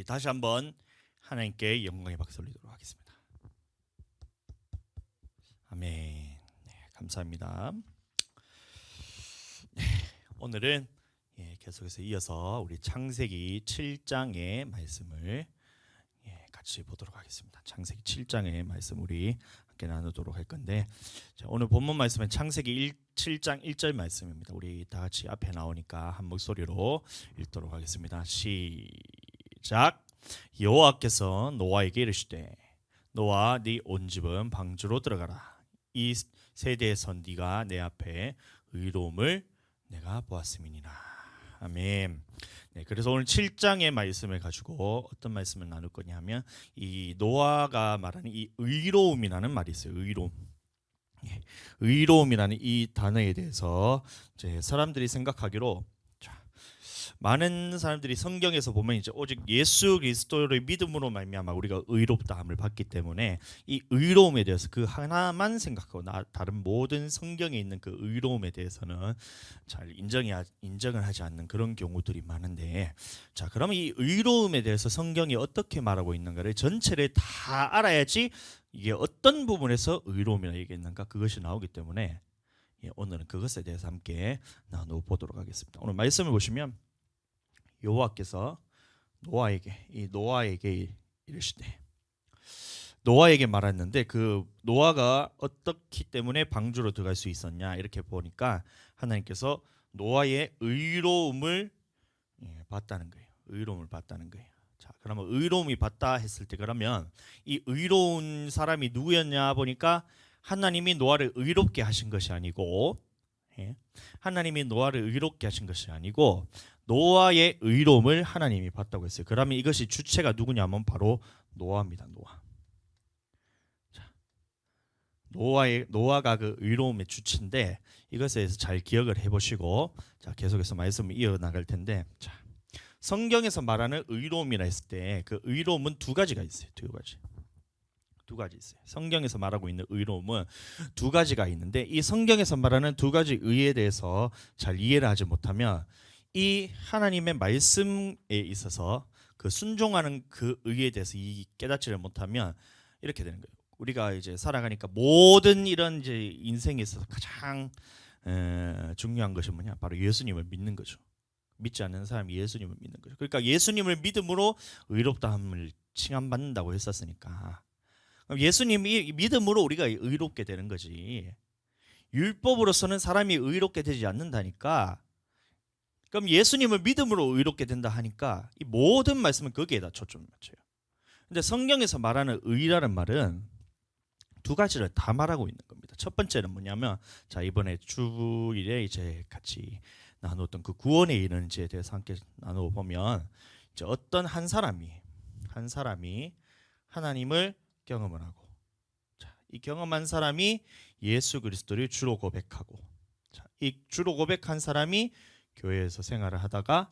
우리 다시 한번 하나님께 영광의 박수 올리도록 하겠습니다. 아멘. 네, 감사합니다. 네, 오늘은 계속해서 이어서 우리 창세기 7장의 말씀을 같이 보도록 하겠습니다. 창세기 7장의 말씀 우리 함께 나누도록 할 건데, 자, 오늘 본문 말씀은 창세기 7장 1절 말씀입니다. 우리 다 같이 앞에 나오니까 한 목소리로 읽도록 하겠습니다. 시작. 여호와께서 노아에게 이르시되 너와 네 온 집은 방주로 들어가라. 이 세대에서 네가 내 앞에 의로움을 내가 보았음이니라. 아멘. 네, 그래서 오늘 7장의 말씀을 가지고 어떤 말씀을 나눌 거냐 하면 이 노아가 말하는 이 의로움이라는 말이 있어요. 의로움. 의로움이라는 이 단어에 대해서 이제 사람들이 생각하기로, 많은 사람들이 성경에서 보면 이제 오직 예수 그리스도를 믿음으로 말미암아 우리가 의롭다함을 받기 때문에 이 의로움에 대해서 그 하나만 생각하고 다른 모든 성경에 있는 그 의로움에 대해서는 잘 인정을 하지 않는 그런 경우들이 많은데, 자, 그러면 이 의로움에 대해서 성경이 어떻게 말하고 있는가를 전체를 다 알아야지 이게 어떤 부분에서 의로움이라 얘기했는가 그것이 나오기 때문에 오늘은 그것에 대해서 함께 나눠보도록 하겠습니다. 오늘 말씀을 보시면 여호와께서 노아에게 이르시되, 노아에게 말했는데 그 노아가 어떻기 때문에 방주로 들어갈 수 있었냐 이렇게 보니까 하나님께서 노아의 의로움을 봤다는 거예요. 의로움을 봤다는 거예요. 자, 그러면 의로움이 봤다 했을 때 그러면 이 의로운 사람이 누구였냐 보니까 하나님이 노아를 의롭게 하신 것이 아니고, 하나님이 노아를 의롭게 하신 것이 아니고 노아의 의로움을 하나님이 봤다고 했어요. 그러면 이것이 주체가 누구냐면 바로 노아입니다. 노아. 자, 노아가 그 의로움의 주체인데 이것에 대해서 잘 기억을 해보시고, 자, 계속해서 말씀을 이어나갈 텐데, 자, 성경에서 말하는 의로움이라 했을 때 그 의로움은 두 가지가 있어요. 두 가지 있어요. 성경에서 말하고 있는 의로움은 두 가지가 있는데, 이 성경에서 말하는 두 가지 의에 대해서 잘 이해를 하지 못하면 이 하나님의 말씀에 있어서 그 순종하는 그 의에 대해서 이 깨닫지를 못하면 이렇게 되는 거예요. 우리가 이제 살아가니까 모든 이런 이제 인생에 있어서 가장 중요한 것이 뭐냐? 바로 예수님을 믿는 거죠. 믿지 않는 사람이 예수님을 믿는 거죠. 그러니까 예수님을 믿음으로 의롭다함을 칭함받는다고 했었으니까, 그럼 예수님이 믿음으로 우리가 의롭게 되는 거지, 율법으로서는 사람이 의롭게 되지 않는다니까. 그럼 예수님을 믿음으로 의롭게 된다 하니까 이 모든 말씀은 거기에다 초점을 맞춰요. 근데 성경에서 말하는 의라는 말은 두 가지를 다 말하고 있는 겁니다. 첫 번째는 뭐냐면, 자, 이번에 주일에 이제 같이 나눴던 그 구원에 이르는지에 대해서 함께 나누어 보면, 이제 어떤 한 사람이 하나님을 경험을 하고, 자, 이 경험한 사람이 예수 그리스도를 주로 고백하고, 자, 이 주로 고백한 사람이 교회에서 생활을 하다가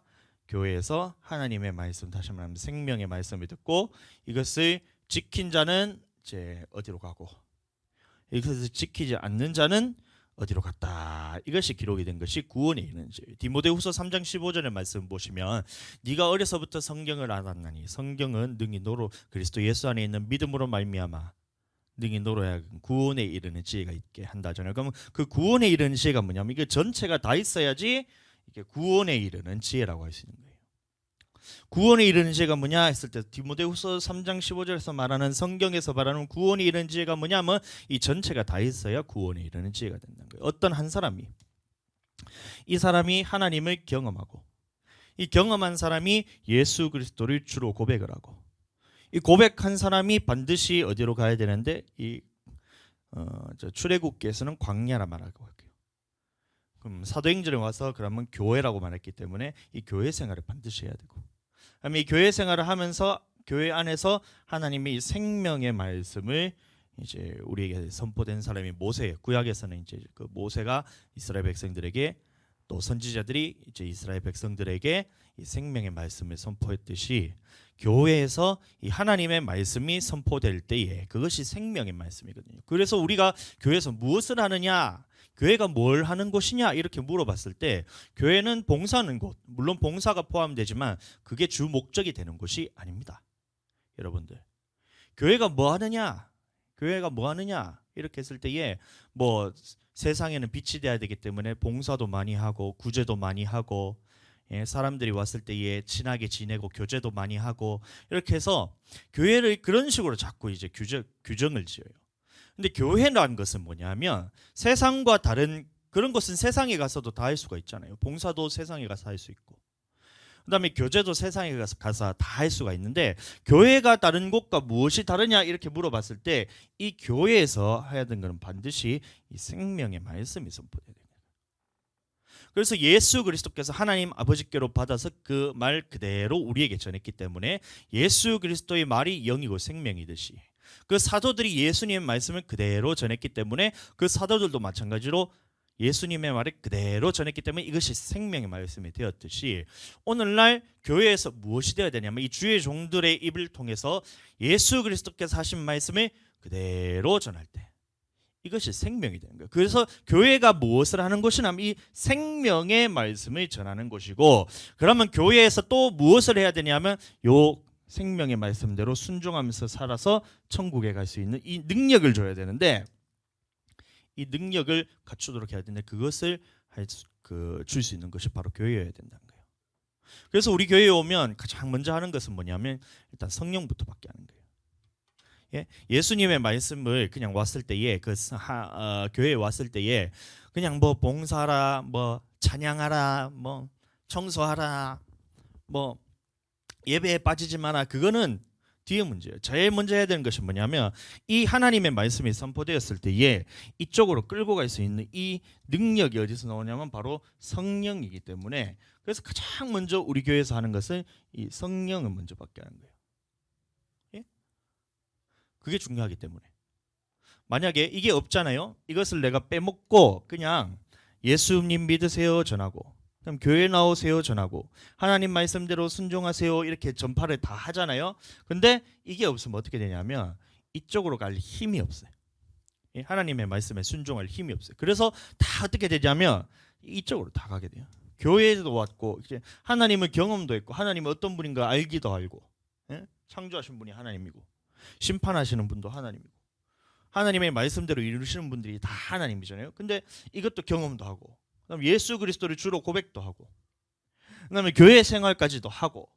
교회에서 하나님의 말씀, 다시 말하면 생명의 말씀을 듣고 이것을 지킨 자는 이제 어디로 가고, 이것을 지키지 않는 자는 어디로 갔다. 이것이 기록이 된 것이 구원에 이르는지. 디모데후서 3장 15절의 말씀 보시면, 네가 어려서부터 성경을 알았나니 성경은 능히 너로 그리스도 예수 안에 있는 믿음으로 말미암아 능히 너로 구원에 이르는 지혜가 있게 한다잖아요. 그러면 그 구원에 이르는 지혜가 뭐냐면 이게 전체가 다 있어야지 이게 구원에 이르는 지혜라고 할 수 있는 거예요. 구원에 이르는 지혜가 뭐냐 했을 때 디모데후서 3장 15절에서 말하는, 성경에서 말하는 구원에 이르는 지혜가 뭐냐면 이 전체가 다 있어야 구원에 이르는 지혜가 된다는 거예요. 어떤 한 사람이, 이 사람이 하나님을 경험하고, 이 경험한 사람이 예수 그리스도를 주로 고백을 하고, 이 고백한 사람이 반드시 어디로 가야 되는데, 이 출애굽기에서는 광야라 말하고 할게요. 그럼 사도행전에 와서 그러면 교회라고 말했기 때문에 이 교회 생활을 반드시 해야 되고, 그럼 이 교회 생활을 하면서 교회 안에서 하나님의 이 생명의 말씀을 이제 우리에게 선포된 사람이 모세예요. 구약에서는 이제 그 모세가 이스라엘 백성들에게, 또 선지자들이 이제 이스라엘 백성들에게 이 생명의 말씀을 선포했듯이 교회에서 이 하나님의 말씀이 선포될 때에 그것이 생명의 말씀이거든요. 그래서 우리가 교회에서 무엇을 하느냐, 교회가 뭘 하는 곳이냐 이렇게 물어봤을 때 교회는 봉사하는 곳, 물론 봉사가 포함되지만 그게 주 목적이 되는 곳이 아닙니다. 여러분들, 교회가 뭐 하느냐? 교회가 뭐 하느냐? 이렇게 했을 때에 뭐 세상에는 빛이 돼야 되기 때문에 봉사도 많이 하고 구제도 많이 하고, 예, 사람들이 왔을 때에 친하게 지내고 교제도 많이 하고, 이렇게 해서 교회를 그런 식으로 자꾸 이제 규정을 지어요. 근데 교회라는 것은 뭐냐면 세상과 다른 그런 것은 세상에 가서도 다 할 수가 있잖아요. 봉사도 세상에 가서 할 수 있고, 그다음에 교제도 세상에 가서 다 할 수가 있는데, 교회가 다른 곳과 무엇이 다르냐 이렇게 물어봤을 때 이 교회에서 해야 되는 것은 반드시 이 생명의 말씀이 선포돼야 됩니다. 그래서 예수 그리스도께서 하나님 아버지께로 받아서 그 말 그대로 우리에게 전했기 때문에 예수 그리스도의 말이 영이고 생명이듯이 그 사도들이 예수님의 말씀을 그대로 전했기 때문에 그 사도들도 마찬가지로 예수님의 말을 그대로 전했기 때문에 이것이 생명의 말씀이 되었듯이 오늘날 교회에서 무엇이 되어야 되냐면 이 주의 종들의 입을 통해서 예수 그리스도께서 하신 말씀을 그대로 전할 때 이것이 생명이 되는 거예요. 그래서 교회가 무엇을 하는 것이냐면 이 생명의 말씀을 전하는 것이고, 그러면 교회에서 또 무엇을 해야 되냐면 요 생명의 말씀대로 순종하면서 살아서 천국에 갈 수 있는 이 능력을 줘야 되는데, 이 능력을 갖추도록 해야 되는데 그것을 줄 수 있는 것이 바로 교회여야 된다는 거예요. 그래서 우리 교회에 오면 가장 먼저 하는 것은 뭐냐면 일단 성령부터 받게 하는 거예요. 예? 예수님의 말씀을 그냥 왔을 때에 교회에 왔을 때에 그냥 뭐 봉사하라, 뭐 찬양하라, 뭐 청소하라, 뭐 예배에 빠지지 마라, 그거는 뒤에 문제예요. 제일 먼저 해야 되는 것이 뭐냐면 이 하나님의 말씀이 선포되었을 때에 이쪽으로 끌고 갈 수 있는 이 능력이 어디서 나오냐면 바로 성령이기 때문에, 그래서 가장 먼저 우리 교회에서 하는 것은 이 성령을 먼저 받게 하는 거예요. 예? 그게 중요하기 때문에 만약에 이게 없잖아요. 이것을 내가 빼먹고 그냥 예수님 믿으세요 전하고, 그럼 교회 나오세요 전하고, 하나님 말씀대로 순종하세요 이렇게 전파를 다 하잖아요. 근데 이게 없으면 어떻게 되냐면 이쪽으로 갈 힘이 없어요. 하나님의 말씀에 순종할 힘이 없어요. 그래서 다 어떻게 되냐면 이쪽으로 다 가게 돼요. 교회에도 왔고 이제 하나님의 경험도 있고 하나님이 어떤 분인가 알기도 알고, 예? 창조하신 분이 하나님이고 심판하시는 분도 하나님이고 하나님의 말씀대로 이루시는 분들이 다 하나님이잖아요. 근데 이것도 경험도 하고, 그다음 예수 그리스도를 주로 고백도 하고, 그다음에 교회 생활까지도 하고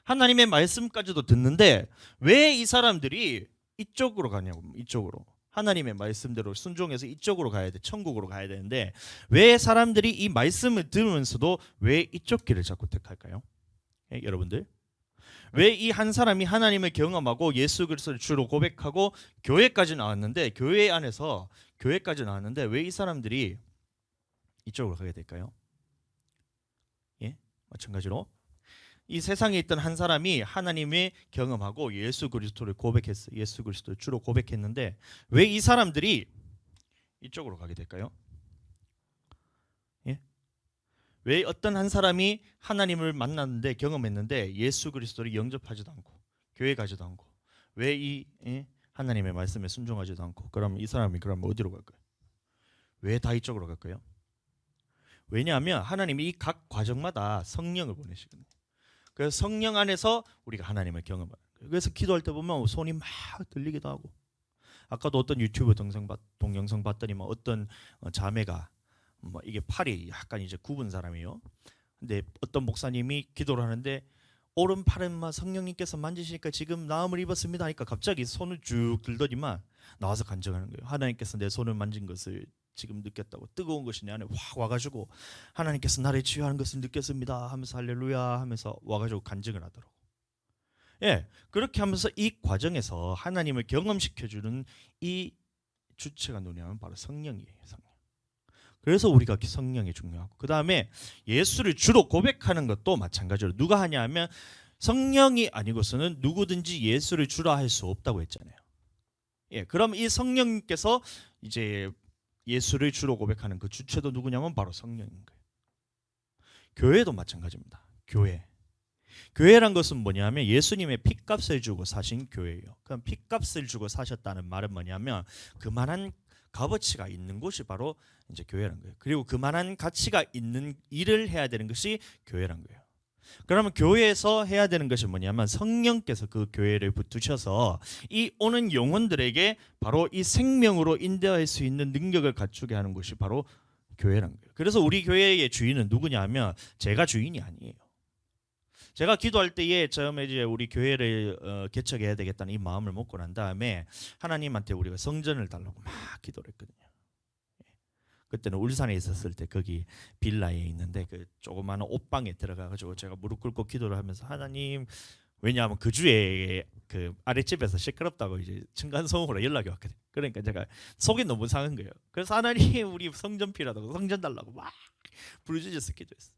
하나님의 말씀까지도 듣는데 왜 이 사람들이 이쪽으로 가냐고. 이쪽으로 하나님의 말씀대로 순종해서 이쪽으로 가야 돼. 천국으로 가야 되는데 왜 사람들이 이 말씀을 들으면서도 왜 이쪽 길을 자꾸 택할까요? 예, 여러분들, 왜 이 한 사람이 하나님을 경험하고 예수 그리스도를 주로 고백하고 교회까지 나왔는데 왜 이 사람들이 이쪽으로 가게 될까요? 예? 마찬가지로 이 세상에 있던 한 사람이 하나님의 경험하고 예수 그리스도를 고백했어요. 예수 그리스도를 주로 고백했는데 왜 이 사람들이 이쪽으로 가게 될까요? 예? 왜 어떤 한 사람이 하나님을 만났는데 경험했는데 예수 그리스도를 영접하지도 않고 교회 가지도 않고 왜 이 하나님의 말씀에 순종하지도 않고, 그럼 이 사람이 그럼 어디로 갈까요? 왜 다 이쪽으로 갈까요? 왜냐하면 하나님이 이 각 과정마다 성령을 보내시거든요. 그래서 성령 안에서 우리가 하나님을 경험하는 거예요. 그래서 기도할 때 보면 손이 막 들리기도 하고, 아까도 어떤 유튜브 동영상 봤더니 뭐 어떤 자매가 뭐 이게 팔이 약간 이제 굽은 사람이에요. 근데 어떤 목사님이 기도를 하는데 오른팔은 막 성령님께서 만지시니까 지금 나음을 입었습니다 하니까 갑자기 손을 쭉 들더니만 나와서 간증하는 거예요. 하나님께서 내 손을 만진 것을 지금 느꼈다고, 뜨거운 것이 내 안에 확 와가지고 하나님께서 나를 치유하는 것을 느꼈습니다 하면서 할렐루야 하면서 와가지고 간증을 하더라고. 예, 그렇게 하면서 이 과정에서 하나님을 경험시켜주는 이 주체가 누구냐면 바로 성령이에요. 성령. 그래서 우리가 성령이 중요하고, 그 다음에 예수를 주로 고백하는 것도 마찬가지로 누가 하냐 하면 성령이 아니고서는 누구든지 예수를 주라 할 수 없다고 했잖아요. 예, 그럼 이 성령님께서 이제 예수를 주로 고백하는 그 주체도 누구냐면 바로 성령인 거예요. 교회도 마찬가지입니다. 교회란 것은 뭐냐면 예수님의 핏값을 주고 사신 교회예요. 그럼 핏값을 주고 사셨다는 말은 뭐냐면 그만한 값어치가 있는 곳이 바로 이제 교회란 거예요. 그리고 그만한 가치가 있는 일을 해야 되는 것이 교회란 거예요. 그러면 교회에서 해야 되는 것이 뭐냐면 성령께서 그 교회를 붙드셔서 이 오는 영혼들에게 바로 이 생명으로 인도할 수 있는 능력을 갖추게 하는 것이 바로 교회란 거예요. 그래서 우리 교회의 주인은 누구냐면 제가 주인이 아니에요. 제가 기도할 때에 처음에 이제 우리 교회를 개척해야 되겠다는 이 마음을 먹고 난 다음에 하나님한테 우리가 성전을 달라고 막 기도를 했거든요. 그때는 울산에 있었을 때 거기 빌라에 있는데 그 조그마한 옷방에 들어가가지고 제가 무릎 꿇고 기도를 하면서 하나님, 왜냐하면 그 주에 그 아랫집에서 시끄럽다고 이제 층간소음으로 연락이 왔거든요. 그러니까 제가 속이 너무 상한 거예요. 그래서 하나님 우리 성전 필요하다고 성전 달라고 막 부르짖어서 기도했어요.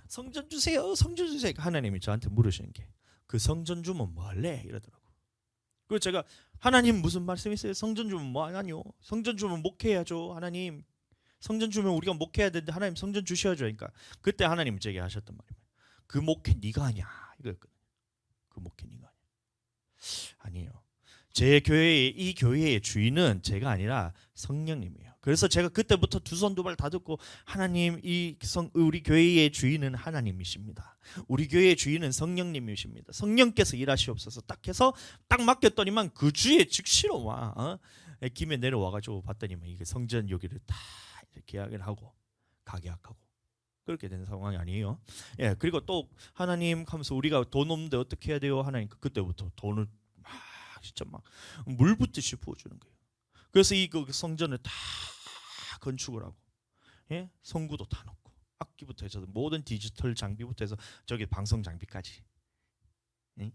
성전 주세요, 성전 주세요. 하나님이 저한테 물으시는 게 그 성전 주면 뭐 할래? 이러더라고. 그래서 제가 하나님 무슨 말씀이세요? 성전 주면 뭐 하냐뇨? 성전 주면 목회해야죠. 하나님 성전 주면 우리가 목회해야 되는데 하나님 성전 주셔야죠. 그러니까 그때 하나님 제게 하셨던 말이에요. 그 목회 네가 하냐 이거였거든요. 그 목회 네가 하냐. 아니에요. 제 교회의 이 교회의 주인은 제가 아니라 성령님이에요. 그래서 제가 그때부터 두 손 두 발 다 듣고 하나님 우리 교회의 주인은 하나님이십니다. 우리 교회의 주인은 성령님이십니다. 성령께서 일하시옵소서 딱 해서 딱 맡겼더니만 그 주에 즉시로 와 김에 내려와가지고 봤더니만 이게 성전 여기를 다 계약을 하고 가계약하고 그렇게 된 상황이 아니에요. 예, 그리고 또 하나님 하면서 우리가 돈 없는데 어떻게 해야 돼요? 하나님 그때부터 돈을 막 진짜 막 물 붓듯이 부어주는 거예요. 그래서 이 그 성전을 다 건축을 하고, 예, 성구도 다 넣고, 악기부터 해서 모든 디지털 장비부터 해서 저기 방송 장비까지, 예?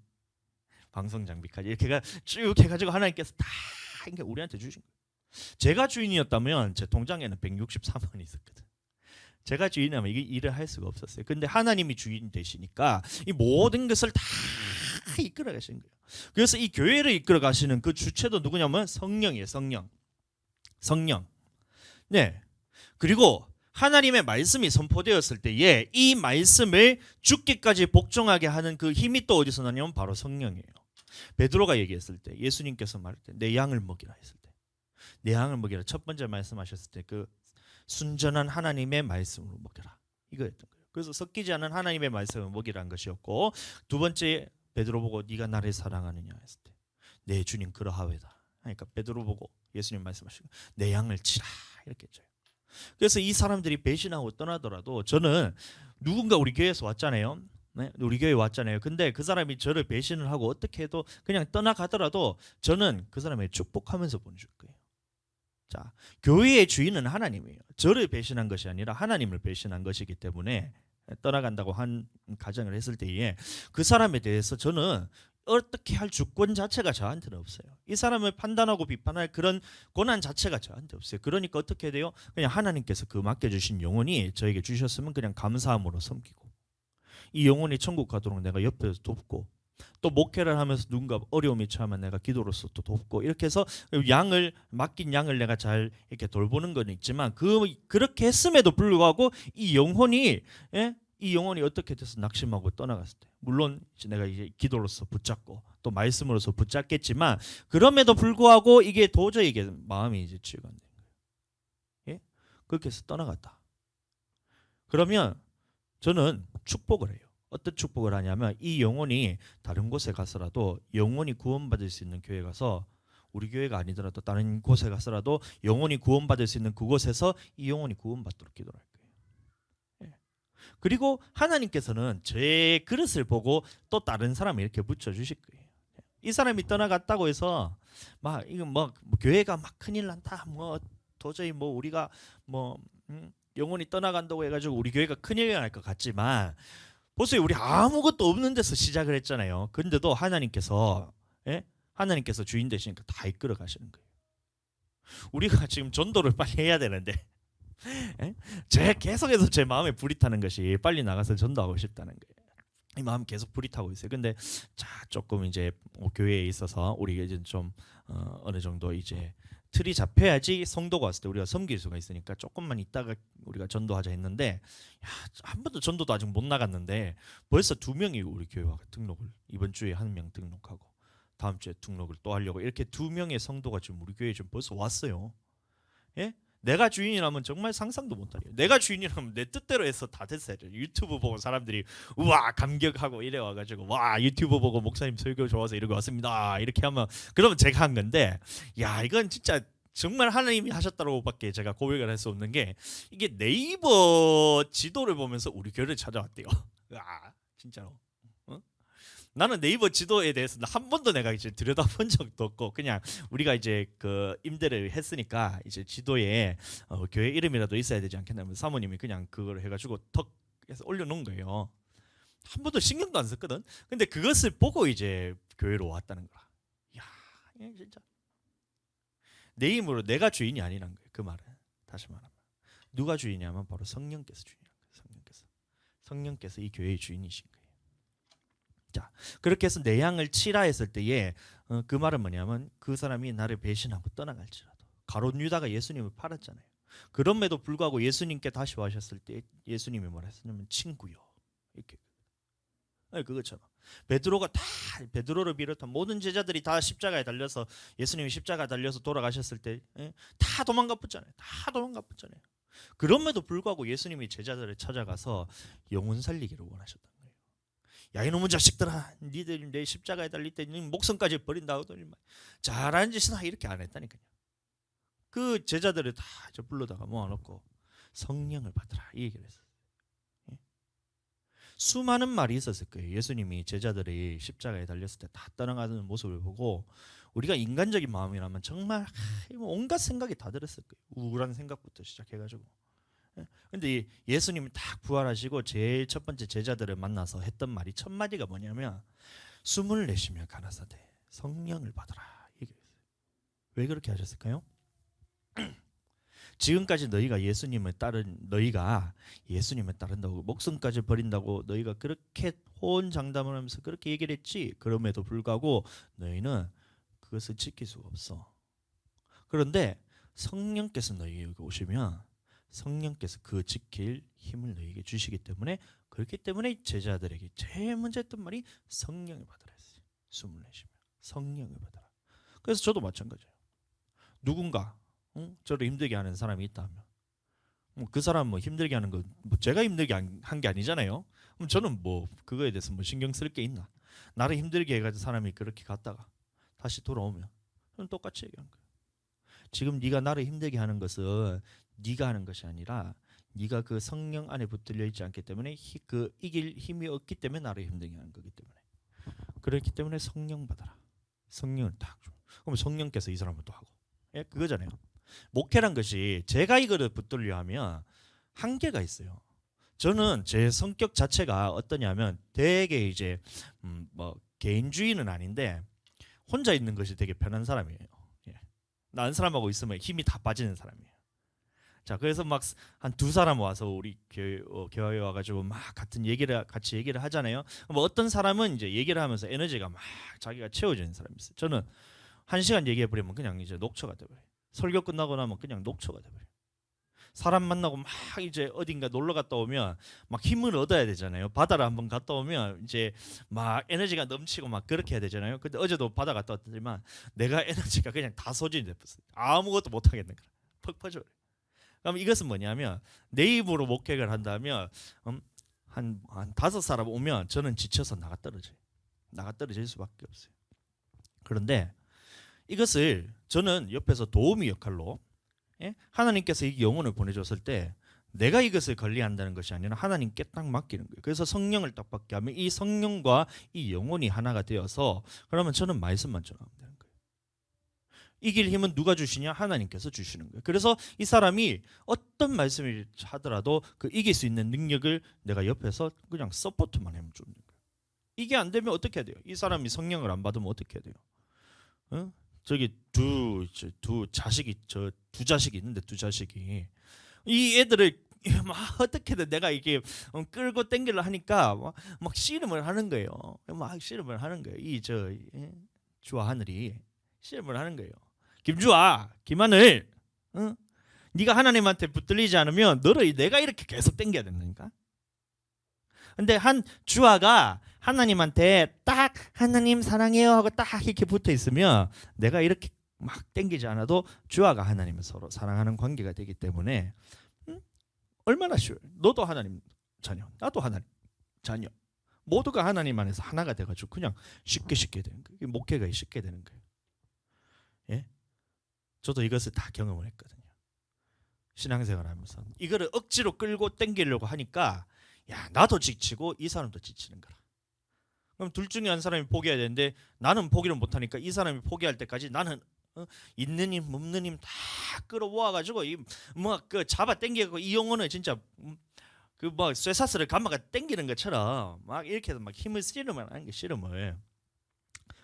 방송 장비까지 이렇게가 쭉 해가지고 하나님께서 다 우리한테 주신 거예요. 제가 주인이었다면 제 통장에는 163원 있었거든. 제가 주인이라면 이게 일을 할 수가 없었어요. 근데 하나님이 주인 되시니까 이 모든 것을 다 이끌어 가시는 거예요. 그래서 이 교회를 이끌어 가시는 그 주체도 누구냐면 성령이에요. 성령. 네. 그리고 하나님의 말씀이 선포되었을 때에 이 말씀을 죽기까지 복종하게 하는 그 힘이 또 어디서 나냐면 바로 성령이에요. 베드로가 얘기했을 때 예수님께서 말할 때 내 양을 먹이라 했을 때 내 양을 먹이라 첫 번째 말씀하셨을 때 그 순전한 하나님의 말씀으로 먹여라 이거였던 거예요. 그래서 섞이지 않은 하나님의 말씀을 먹이라는 것이었고 두 번째 베드로 보고 네가 나를 사랑하느냐 했을 때 내 주님 그러하외다. 그러니까 베드로 보고 예수님 말씀하시고 내 양을 치라 이렇게 했죠. 그래서 이 사람들이 배신하고 떠나더라도 저는 누군가 우리 교회에서 왔잖아요. 네? 우리 교회에 왔잖아요. 근데 그 사람이 저를 배신을 하고 어떻게 해도 그냥 떠나가더라도 저는 그 사람을 축복하면서 보내줄 거예요. 자, 교회의 주인은 하나님이에요. 저를 배신한 것이 아니라 하나님을 배신한 것이기 때문에 떠나간다고 한 가정을 했을 때에 그 사람에 대해서 저는 어떻게 할 주권 자체가 저한테는 없어요. 이 사람을 판단하고 비판할 그런 권한 자체가 저한테 없어요. 그러니까 어떻게 돼요? 그냥 하나님께서 그 맡겨주신 영혼이 저에게 주셨으면 그냥 감사함으로 섬기고 이 영혼이 천국 가도록 내가 옆에서 돕고 또 목회를 하면서 누군가 어려움이 처하면 내가 기도로서 또 돕고 이렇게 해서 맡긴 양을 내가 잘 이렇게 돌보는 건 있지만 그렇게 했음에도 불구하고 이 영혼이 어떻게 돼서 낙심하고 떠나갔을 때 물론 내가 이제 기도로서 붙잡고 또 말씀으로서 붙잡겠지만 그럼에도 불구하고 이게 도저히 이게 마음이 이제 치유가 안 되는 거예요. 예? 그렇게 해서 떠나갔다. 그러면 저는 축복을 해요. 어떤 축복을 하냐면 이 영혼이 다른 곳에 가서라도 영혼이 구원받을 수 있는 교회 가서 우리 교회가 아니더라도 다른 곳에 가서라도 영혼이 구원받을 수 있는 그곳에서 이 영혼이 구원받도록 기도할 거예요. 예. 그리고 하나님께서는 제 그릇을 보고 또 다른 사람을 이렇게 붙여주실 거예요. 이 사람이 떠나갔다고 해서 막 이거 뭐 교회가 막 큰일 난다 뭐 도저히 뭐 우리가 뭐 영혼이 떠나간다고 해가지고 우리 교회가 큰일 날 것 같지만 보세요. 우리 아무것도 없는 데서 시작을 했잖아요. 그런데도 하나님께서 주인 되시니까 다 이끌어 가시는 거예요. 우리가 지금 전도를 빨리 해야 되는데 제 계속해서 제 마음에 불이 타는 것이 빨리 나가서 전도하고 싶다는 거예요. 이 마음 계속 불이 타고 있어요. 근데 자 조금 이제 교회에 있어서 우리가 이제 좀 어느 정도 이제 틀이 잡혀야지 성도가 왔을 때 우리가 섬길 수가 있으니까 조금만 있다가 우리가 전도하자 했는데 한 번도 전도도 아직 못 나갔는데 벌써 2명이 우리 교회 와 등록을 이번 주에 1명 등록하고 다음 주에 등록을 또 하려고 이렇게 2명의 성도가 지금 우리 교회에 지금 벌써 왔어요. 예? 내가 주인이라면 정말 상상도 못하요. 내가 주인이라면 내 뜻대로 해서 다 됐어야죠. 유튜브 보고 사람들이 우와 감격하고 이래 와가지고 와 유튜브 보고 목사님 설교 좋아서 이러고 왔습니다. 이렇게 하면 그러면 제가 한 건데 야 이건 진짜 정말 하나님이 하셨다고밖에 제가 고백을 할 수 없는 게 이게 네이버 지도를 보면서 우리 교회를 찾아왔대요. 아 진짜로. 어? 나는 네이버 지도에 대해서 한 번도 내가 이제 들여다본 적도 없고 그냥 우리가 이제 그 임대를 했으니까 이제 지도에 교회 이름이라도 있어야 되지 않겠냐면 사모님이 그냥 그걸 해가지고 턱 해서 올려놓은 거예요. 한 번도 신경도 안 썼거든. 근데 그것을 보고 이제 교회로 왔다는 거야. 야, 진짜 내 힘으로 내가 주인이 아니란 거예요. 그 말은 다시 말하면 누가 주인이냐면 바로 성령께서 주인이란 거예요. 성령께서 이 교회의 주인이신 거예요. 자, 그렇게 해서 내 양을 치라 했을 때에 그 말은 뭐냐면 그 사람이 나를 배신하고 떠나갈지라도 가룟 유다가 예수님을 팔았잖아요. 그럼에도 불구하고 예수님께 다시 와셨을 때 예수님이 뭐라 했냐면 친구요 이렇게. 그것처럼 베드로를 비롯한 모든 제자들이 다 십자가에 달려서 예수님이 십자가에 달려서 돌아가셨을 때 다 도망가 붙잖아요. 그럼에도 불구하고 예수님이 제자들을 찾아가서 영혼 살리기를 원하셨던 거예요. 야 이놈의 자식들아, 니들 내 십자가에 달릴 때 목숨까지 버린다 하더니 잘하는 짓이다 이렇게 안 했다니까요. 그 제자들을 다 불러다가 모아놓고 성령을 받으라 이 얘기를 했어요. 수많은 말이 있었을 거예요. 예수님이 제자들이 십자가에 달렸을 때 다 떠나가는 모습을 보고 우리가 인간적인 마음이라면 정말 온갖 생각이 다 들었을 거예요. 우울한 생각부터 시작해가지고. 근데 예수님이 딱 부활하시고 제일 첫 번째 제자들을 만나서 했던 말이 첫 마디가 뭐냐면 숨을 내쉬며 가라사대 성령을 받으라 얘기했어요. 왜 그렇게 하셨을까요? 지금까지 너희가 예수님을 따른다고 목숨까지 버린다고 너희가 그렇게 호언장담을 하면서 그렇게 얘기를 했지. 그럼에도 불구하고 너희는 그것을 지킬 수가 없어. 그런데 성령께서 너희에게 오시면 성령께서 그 지킬 힘을 너희에게 주시기 때문에 그렇기 때문에 제자들에게 제일 먼저 했던 말이 성령을 받으라 했어요. 숨을 내쉬며 성령을 받으라. 그래서 저도 마찬가지예요. 누군가 저를 힘들게 하는 사람이 있다면 그 사람 힘들게 하는 거 제가 힘들게 한 게 아니잖아요. 그럼 저는 그거에 대해서 신경 쓸 게 있나? 나를 힘들게 해가지고 사람이 그렇게 갔다가 다시 돌아오면 저는 똑같이 얘기하는 거예요. 지금 네가 나를 힘들게 하는 것은 네가 하는 것이 아니라 네가 그 성령 안에 붙들려 있지 않기 때문에 그 이길 힘이 없기 때문에 나를 힘들게 하는 거기 때문에 그렇기 때문에 성령 받아라. 성령을 딱 줘. 그럼 성령께서 이 사람을 또 하고 그거잖아요. 목회란 것이 제가 이거를 붙들려 하면 한계가 있어요. 저는 제 성격 자체가 어떠냐면 되게 이제 개인주의는 아닌데 혼자 있는 것이 되게 편한 사람이에요. 다른 사람하고 있으면 힘이 다 빠지는 사람이에요. 자, 그래서 막 한 두 사람 와서 우리 교회에 와가지고 막 같이 얘기를 하잖아요. 어떤 사람은 이제 얘기를 하면서 에너지가 막 자기가 채워지는 사람이 있어요. 저는 1시간 얘기해 버리면 그냥 이제 녹초가 돼버려요. 설교 끝나고 나면 그냥 녹초가 돼버려요. 사람 만나고 막 이제 어딘가 놀러 갔다 오면 막 힘을 얻어야 되잖아요. 바다를 한번 갔다 오면 이제 막 에너지가 넘치고 막 그렇게 해야 되잖아요. 근데 어제도 바다 갔다 왔더니만 내가 에너지가 그냥 다 소진이 됐어요. 아무것도 못 하겠는 거야. 퍽 퍼져버려. 그럼 이것은 뭐냐면 내 입으로 목회를 한다면 한 5사람 오면 저는 지쳐서 나가 떨어질 수밖에 없어요. 그런데 이것을 저는 옆에서 도우미 역할로 하나님께서 이 영혼을 보내줬을 때 내가 이것을 관리한다는 것이 아니라 하나님께 딱 맡기는 거예요. 그래서 성령을 딱 받게 하면 이 성령과 이 영혼이 하나가 되어서 그러면 저는 말씀만 전하면 되는 거예요. 이길 힘은 누가 주시냐? 하나님께서 주시는 거예요. 그래서 이 사람이 어떤 말씀을 하더라도 그 이길 수 있는 능력을 내가 옆에서 그냥 서포트만 하면 주는 거예요. 이게 안 되면 어떻게 해야 돼요? 이 사람이 성령을 안 받으면 어떻게 해야 돼요? 저기 두 자식이 있는데 두 자식이 이 애들을 막 어떻게든 내가 이게 끌고 땡기려 하니까 막 씨름을 하는 거예요. 이 주와 하늘이 씨름을 하는 거예요. 김주아, 김하늘, 네가 하나님한테 붙들리지 않으면 너를 내가 이렇게 계속 땡겨야 된다니까. 근데 한 주아가 하나님한테 딱 하나님 사랑해요 하고 딱 이렇게 붙어 있으면 내가 이렇게 막 땡기지 않아도 주와 하나님은 서로 사랑하는 관계가 되기 때문에 얼마나 쉬워요. 너도 하나님 자녀, 나도 하나님 자녀, 모두가 하나님 안에서 하나가 돼가지고 그냥 쉽게 되는 거예요. 목회가 쉽게 되는 거예요. 예? 저도 이것을 다 경험을 했거든요. 신앙생활하면서 이거를 억지로 끌고 땡기려고 하니까 야 나도 지치고 이 사람도 지치는 거라. 그럼 둘 중에 한 사람이 포기해야 되는데 나는 포기를 못하니까 이 사람이 포기할 때까지 나는 있는 힘 없는 힘 다 끌어모아가지고 그 잡아 당기고 이 용어는 진짜 그 뭐 쇠사슬을 감아가 당기는 것처럼 막 이렇게 해서 막 힘을 씨름을 하는 게 씨름을.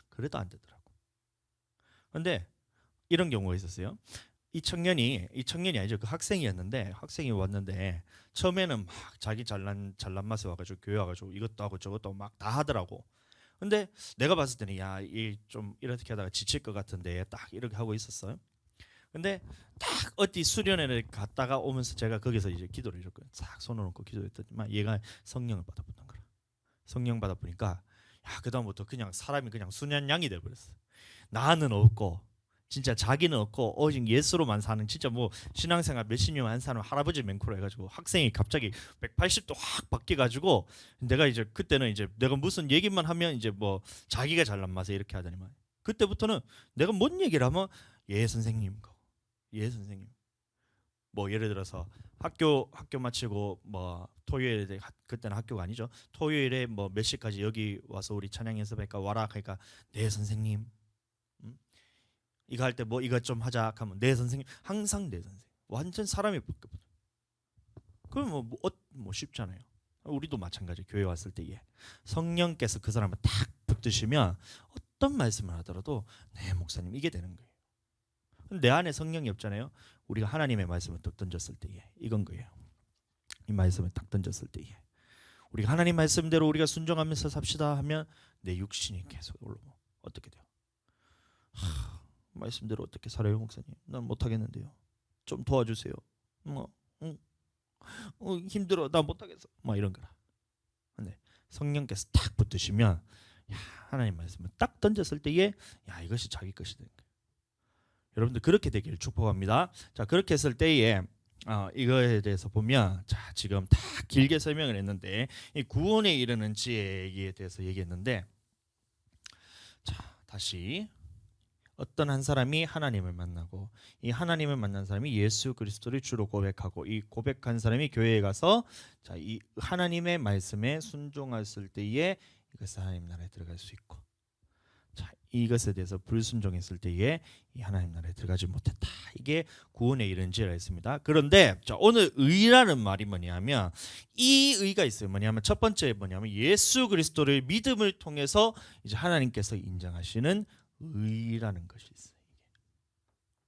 그래도 안 되더라고. 근데 이런 경우가 있었어요. 이 청년이 아니죠. 그 학생이었는데 학생이 왔는데 처음에는 막 자기 잘난 맛에 와가지고 교회 와가지고 이것도 하고 저것도 하고 막 다 하더라고. 근데 내가 봤을 때는 야, 이 좀 이렇게 하다가 지칠 것 같은데 딱 이렇게 하고 있었어요. 근데 딱 어디 수련회를 갔다가 오면서 제가 거기서 이제 기도를 해줬거든요. 싹 손을 얹고 기도했더니만 얘가 성령을 받아보는 거라. 성령 받아보니까 야, 그다음부터 그냥 사람이 그냥 순연양이 돼버렸어. 나는 없고 진짜 자기는 없고 오직 예수로만 사는 진짜 뭐 신앙생활 몇십 년만 사는 할아버지 맹코로 해가지고 학생이 갑자기 180도 확 바뀌어가지고 내가 이제 그때는 이제 내가 무슨 얘기만 하면 이제 뭐 자기가 잘난 맛에 이렇게 하더니만 그때부터는 내가 뭔 얘기를 하면 예 선생님 예 선생님 뭐 예를 들어서 학교 마치고 뭐 토요일에 그때는 학교가 아니죠. 토요일에 뭐 몇 시까지 여기 와서 우리 찬양 연습할까 와라 하니까 네 선생님 이거 할 때 뭐 이거 좀 하자 하면 네 선생님 항상 네 선생님 완전 사람이 바뀌거든. 그럼 뭐 쉽잖아요. 우리도 마찬가지. 교회 왔을 때에 성령께서 그 사람을 탁 붙드시면 어떤 말씀을 하더라도 네 목사님 이게 되는 거예요. 내 안에 성령이 없잖아요. 우리가 하나님의 말씀을 딱 던졌을 때에 이건 거예요. 이 말씀을 딱 던졌을 때에 우리가 하나님 말씀대로 우리가 순종하면서 삽시다 하면 내 육신이 계속 올라오면 어떻게 돼요? 말씀대로 어떻게 살아요 목사님? 난 못하겠는데요. 좀 도와주세요. 힘들어 나 못하겠어. 막 이런 거라. 근데 성령께서 딱 붙으시면 야, 하나님 말씀을 딱 던졌을 때에 야 이것이 자기 것이 되는 거예요. 여러분들 그렇게 되기를 축복합니다. 자 그렇게 했을 때에 이거에 대해서 보면 자 지금 다 길게 설명을 했는데 이 구원에 이르는 지혜에 대해서 얘기했는데 자 다시 어떤 한 사람이 하나님을 만나고 이 하나님을 만난 사람이 예수 그리스도를 주로 고백하고 이 고백한 사람이 교회에 가서 자 이 하나님의 말씀에 순종했을 때에 이것은 하나님 나라에 들어갈 수 있고 자 이것에 대해서 불순종했을 때에 이 하나님 나라에 들어가지 못했다. 이게 구원에 이른 지혜라 했습니다. 그런데 자 오늘 의라는 말이 뭐냐면 이 의가 있어요. 뭐냐면 첫 번째 뭐냐면 예수 그리스도를 믿음을 통해서 이제 하나님께서 인정하시는 의라는 것이 있어요.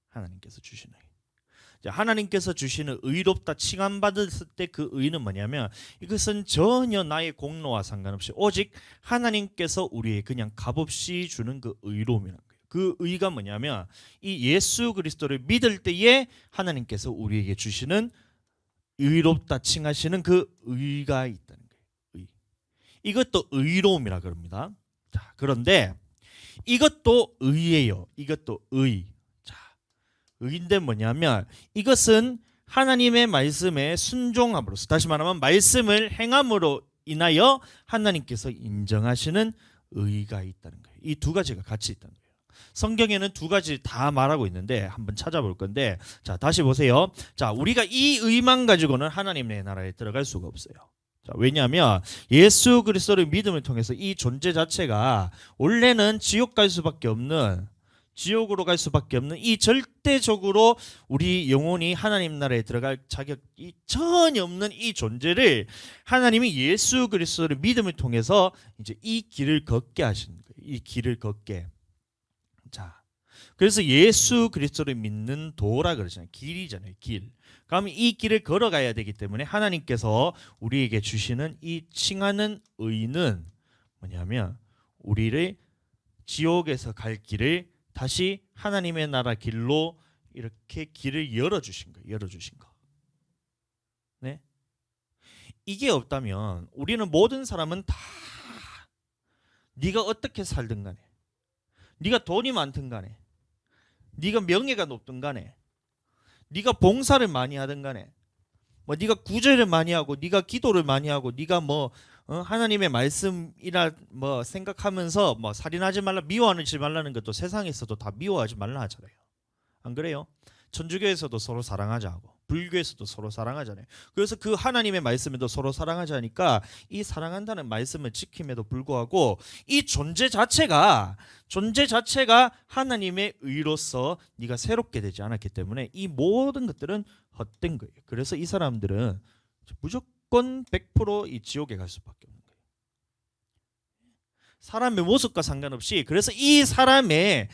하나님께서 주시는 의. 하나님께서 주시는 의롭다 칭함받았을 때 그 의는 뭐냐면 이것은 전혀 나의 공로와 상관없이 오직 하나님께서 우리에게 그냥 값없이 주는 그 의로움이라는 거예요. 그 의가 뭐냐면 이 예수 그리스도를 믿을 때에 하나님께서 우리에게 주시는 의롭다 칭하시는 그 의가 있다는 거예요. 의. 이것도 의로움이라 그럽니다. 자, 그런데 이것도 의예요. 이것도 의. 자, 의인데 뭐냐면 이것은 하나님의 말씀에 순종함으로써 다시 말하면 말씀을 행함으로 인하여 하나님께서 인정하시는 의가 있다는 거예요. 이 두 가지가 같이 있다는 거예요. 성경에는 두 가지 다 말하고 있는데 한번 찾아볼 건데 자 다시 보세요. 자 우리가 이 의만 가지고는 하나님의 나라에 들어갈 수가 없어요. 자, 왜냐하면 예수 그리스도를 믿음을 통해서 이 존재 자체가 원래는 지옥 갈 수밖에 없는 지옥으로 갈 수밖에 없는 이 절대적으로 우리 영혼이 하나님 나라에 들어갈 자격이 전혀 없는 이 존재를 하나님이 예수 그리스도를 믿음을 통해서 이제 이 길을 걷게 하시는 거예요. 이 길을 걷게. 자, 그래서 예수 그리스도를 믿는 도라 그러잖아요. 길이잖아요. 길. 그럼 이 길을 걸어가야 되기 때문에 하나님께서 우리에게 주시는 이 칭하는 의는 뭐냐면 우리를 지옥에서 갈 길을 다시 하나님의 나라 길로 이렇게 길을 열어주신 거예요. 열어주신 거. 네? 이게 없다면 우리는 모든 사람은 다 네가 어떻게 살든 간에 네가 돈이 많든 간에 네가 명예가 높든 간에, 네가 봉사를 많이 하든 간에, 뭐 네가 구제를 많이 하고, 네가 기도를 많이 하고, 네가 뭐 하나님의 말씀이라 뭐 생각하면서 뭐 살인하지 말라, 미워하지 말라는 것도 세상에서도 다 미워하지 말라 하잖아요. 안 그래요? 천주교에서도 서로 사랑하자고, 불교에서도 서로 사랑하잖아요. 그래서 그 하나님의 말씀에도 서로 사랑하자니까 이 사랑한다는 말씀을 지킴에도 불구하고 이 존재 자체가 하나님의 의로서 네가 새롭게 되지 않았기 때문에 이 모든 것들은 헛된 거예요. 그래서 이 사람들은 무조건 100%이 지옥에 갈 수밖에 없는 거예요. 사람의 모습과 상관없이. 그래서 이 사람의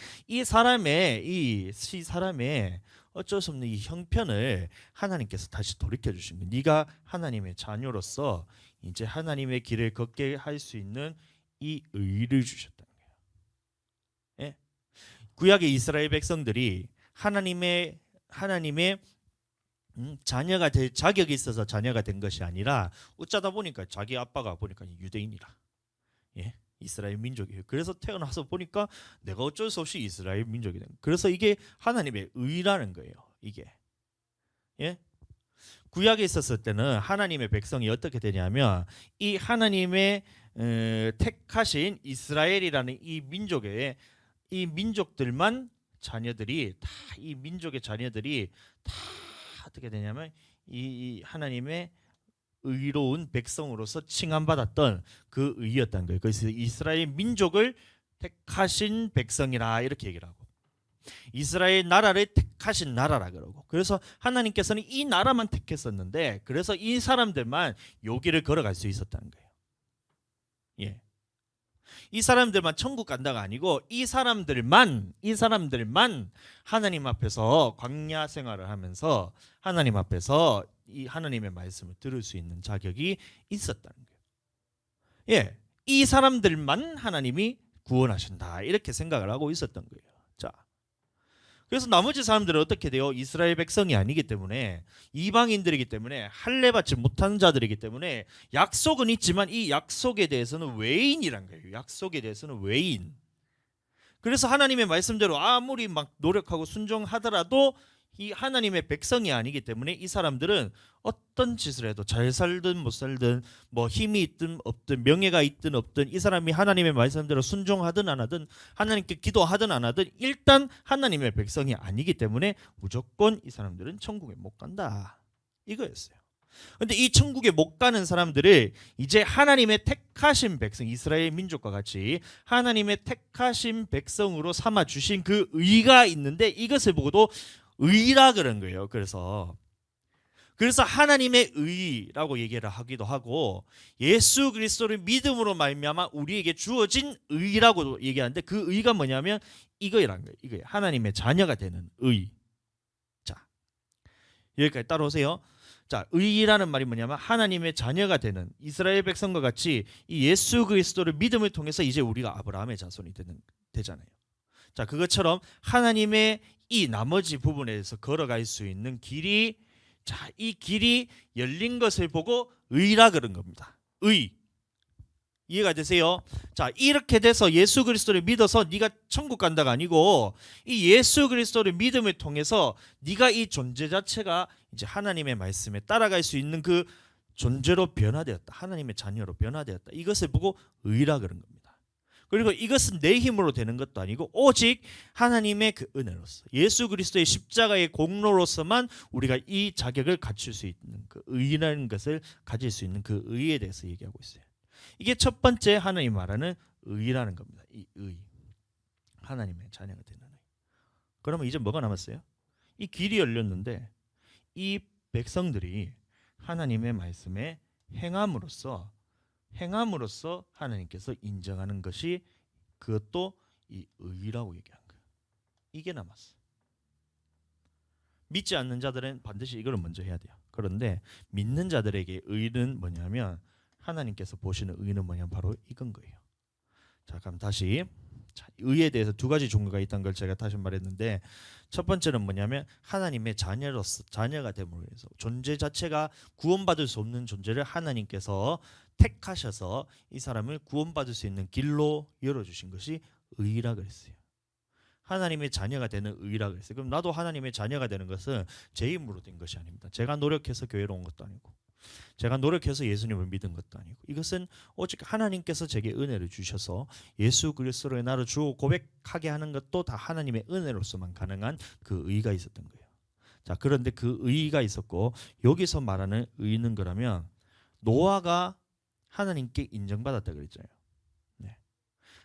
어쩔 수 없는 이 형편을 하나님께서 다시 돌이켜 주신 거예요. 네가 하나님의 자녀로서 이제 하나님의 길을 걷게 할 수 있는 이 의를 주셨다는 거예요. 예? 구약의 이스라엘 백성들이 하나님의 자녀가 될 자격이 있어서 자녀가 된 것이 아니라 어쩌다 보니까 자기 아빠가 보니까 유대인이라. 예? 이스라엘 민족이에요. 그래서 태어나서 보니까 내가 어쩔 수 없이 이스라엘 민족이 된 거예요. 그래서 이게 하나님의 의라는 거예요. 이게. 예? 구약에 있었을 때는 하나님의 백성이 어떻게 되냐면 이 하나님의 택하신 이스라엘이라는 이 민족의 이 민족들만 자녀들이 다 이 민족의 자녀들이 다 어떻게 되냐면 이 하나님의 의로운 백성으로서 칭함받았던 그 의였다는 거예요. 그래서 이스라엘 민족을 택하신 백성이라 이렇게 얘기를 하고, 이스라엘 나라를 택하신 나라라 그러고, 그래서 하나님께서는 이 나라만 택했었는데 그래서 이 사람들만 요 길을 걸어갈 수 있었다는 거예요. 예. 이 사람들만 천국 간다가 아니고 이 사람들만 하나님 앞에서 광야 생활을 하면서 하나님 앞에서 이 하나님의 말씀을 들을 수 있는 자격이 있었다는 거예요. 예, 이 사람들만 하나님이 구원하신다 이렇게 생각을 하고 있었던 거예요. 자, 그래서 나머지 사람들은 어떻게 돼요? 이스라엘 백성이 아니기 때문에, 이방인들이기 때문에, 할례 받지 못한 자들이기 때문에 약속은 있지만 이 약속에 대해서는 외인이란 거예요. 약속에 대해서는 외인. 그래서 하나님의 말씀대로 아무리 막 노력하고 순종하더라도 이 하나님의 백성이 아니기 때문에 이 사람들은 어떤 짓을 해도 잘 살든 못 살든 뭐 힘이 있든 없든 명예가 있든 없든 이 사람이 하나님의 말씀대로 순종하든 안 하든 하나님께 기도하든 안 하든 일단 하나님의 백성이 아니기 때문에 무조건 이 사람들은 천국에 못 간다 이거였어요. 근데 이 천국에 못 가는 사람들을 이제 하나님의 택하신 백성, 이스라엘 민족과 같이 하나님의 택하신 백성으로 삼아 주신 그 의가 있는데 이것을 보고도 의라 그런 거예요. 그래서 하나님의 의라고 얘기를 하기도 하고 예수 그리스도를 믿음으로 말미암아 우리에게 주어진 의라고 얘기하는데 그 의가 뭐냐면 이거라는 거예요. 이거예요. 하나님의 자녀가 되는 의. 자, 여기까지 따라오세요. 자, 의라는 말이 뭐냐면 하나님의 자녀가 되는 이스라엘 백성과 같이 이 예수 그리스도를 믿음을 통해서 이제 우리가 아브라함의 자손이 되잖아요. 자, 그것처럼 하나님의 이 나머지 부분에서 걸어갈 수 있는 길이, 자, 이 길이 열린 것을 보고 의라 그런 겁니다. 의. 이해가 되세요? 자, 이렇게 돼서 예수 그리스도를 믿어서 네가 천국 간다가 아니고 이 예수 그리스도를 믿음을 통해서 네가 이 존재 자체가 이제 하나님의 말씀에 따라갈 수 있는 그 존재로 변화되었다. 하나님의 자녀로 변화되었다. 이것을 보고 의라 그런 겁니다. 그리고 이것은 내 힘으로 되는 것도 아니고 오직 하나님의 그 은혜로서 예수 그리스도의 십자가의 공로로서만 우리가 이 자격을 갖출 수 있는 그 의라는 것을 가질 수 있는 그 의에 대해서 얘기하고 있어요. 이게 첫 번째 하나님 말하는 의라는 겁니다. 이 의. 하나님의 자녀가 되는 의. 그러면 이제 뭐가 남았어요? 이 길이 열렸는데 이 백성들이 하나님의 말씀에 행함으로써 하나님께서 인정하는 것이 그것도 이 의라고 얘기한 거예요. 이게 남았어요. 믿지 않는 자들은 반드시 이걸 먼저 해야 돼요. 그런데 믿는 자들에게 의는 뭐냐면 하나님께서 보시는 의는 뭐냐면 바로 이건 거예요. 자, 그럼 다시 의에 대해서 두 가지 종류가 있다는 걸 제가 다시 말했는데 첫 번째는 뭐냐면 하나님의 자녀가 됨으로 해서 존재 자체가 구원받을 수 없는 존재를 하나님께서 택하셔서 이 사람을 구원받을 수 있는 길로 열어주신 것이 의라 그랬어요. 하나님의 자녀가 되는 의라 그랬어요. 그럼 나도 하나님의 자녀가 되는 것은 제 힘으로 된 것이 아닙니다. 제가 노력해서 교회로 온 것도 아니고 제가 노력해서 예수님을 믿은 것도 아니고 이것은 오직 하나님께서 제게 은혜를 주셔서 예수 그리스도의 나를 주 고백하게 하는 것도 다 하나님의 은혜로서만 가능한 그 의가 있었던 거예요. 자, 그런데 그 의가 있었고 여기서 말하는 의는 거라면 노아가 하나님께 인정받았다 그랬잖아요. 네.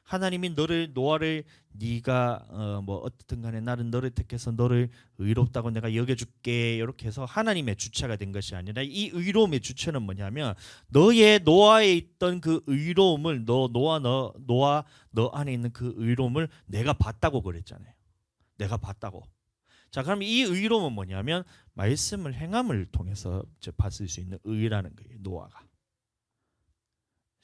하나님이 노아를 네가 뭐 어떻든 간에 나는 너를 택해서 너를 의롭다고 내가 여겨줄게 이렇게 해서 하나님의 주체가 된 것이 아니라 이 의로움의 주체는 뭐냐면 너의 노아에 있던 그 의로움을 노아 너 안에 있는 그 의로움을 내가 봤다고 그랬잖아요. 내가 봤다고. 자, 그럼 이 의로움은 뭐냐면 말씀을 행함을 통해서 봤을 수 있는 의라는 거예요. 노아가.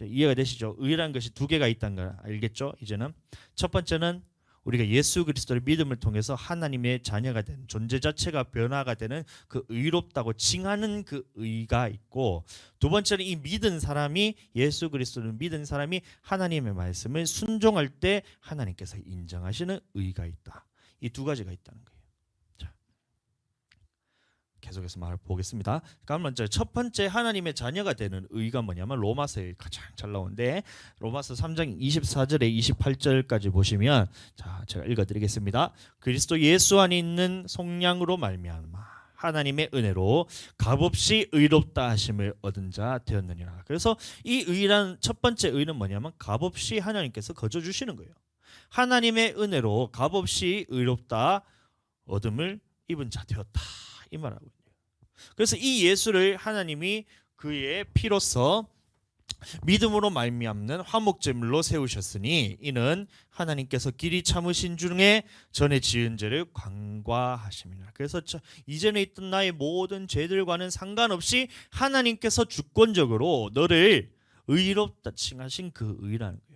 이해가 되시죠? 의라는 것이 두 개가 있다는 걸 알겠죠? 이제는 첫 번째는 우리가 예수 그리스도를 믿음을 통해서 하나님의 자녀가 된 존재 자체가 변화가 되는 그 의롭다고 칭하는 그 의가 있고, 두 번째는 이 믿은 사람이 예수 그리스도를 믿은 사람이 하나님의 말씀을 순종할 때 하나님께서 인정하시는 의가 있다. 이 두 가지가 있다는 거예요. 계속해서 말을 보겠습니다. 그럼 먼저 첫 번째 하나님의 자녀가 되는 의가 뭐냐면 로마서에 가장 잘 나오는데 로마서 3장 24절에 28절까지 보시면 자, 제가 읽어드리겠습니다. 그리스도 예수 안에 있는 속량으로 말미암아 하나님의 은혜로 값없이 의롭다 하심을 얻은 자 되었느니라. 그래서 이 의란 첫 번째 의는 뭐냐면 값없이 하나님께서 거저 주시는 거예요. 하나님의 은혜로 값없이 의롭다 얻음을 입은 자 되었다. 이 말하고 있네요. 그래서 이 예수를 하나님이 그의 피로써 믿음으로 말미암는 화목제물로 세우셨으니 이는 하나님께서 길이 참으신 중에 전에 지은 죄를 간과하심이라. 그래서 이전에 있던 나의 모든 죄들과는 상관없이 하나님께서 주권적으로 너를 의롭다 칭하신 그 의라는 거예요.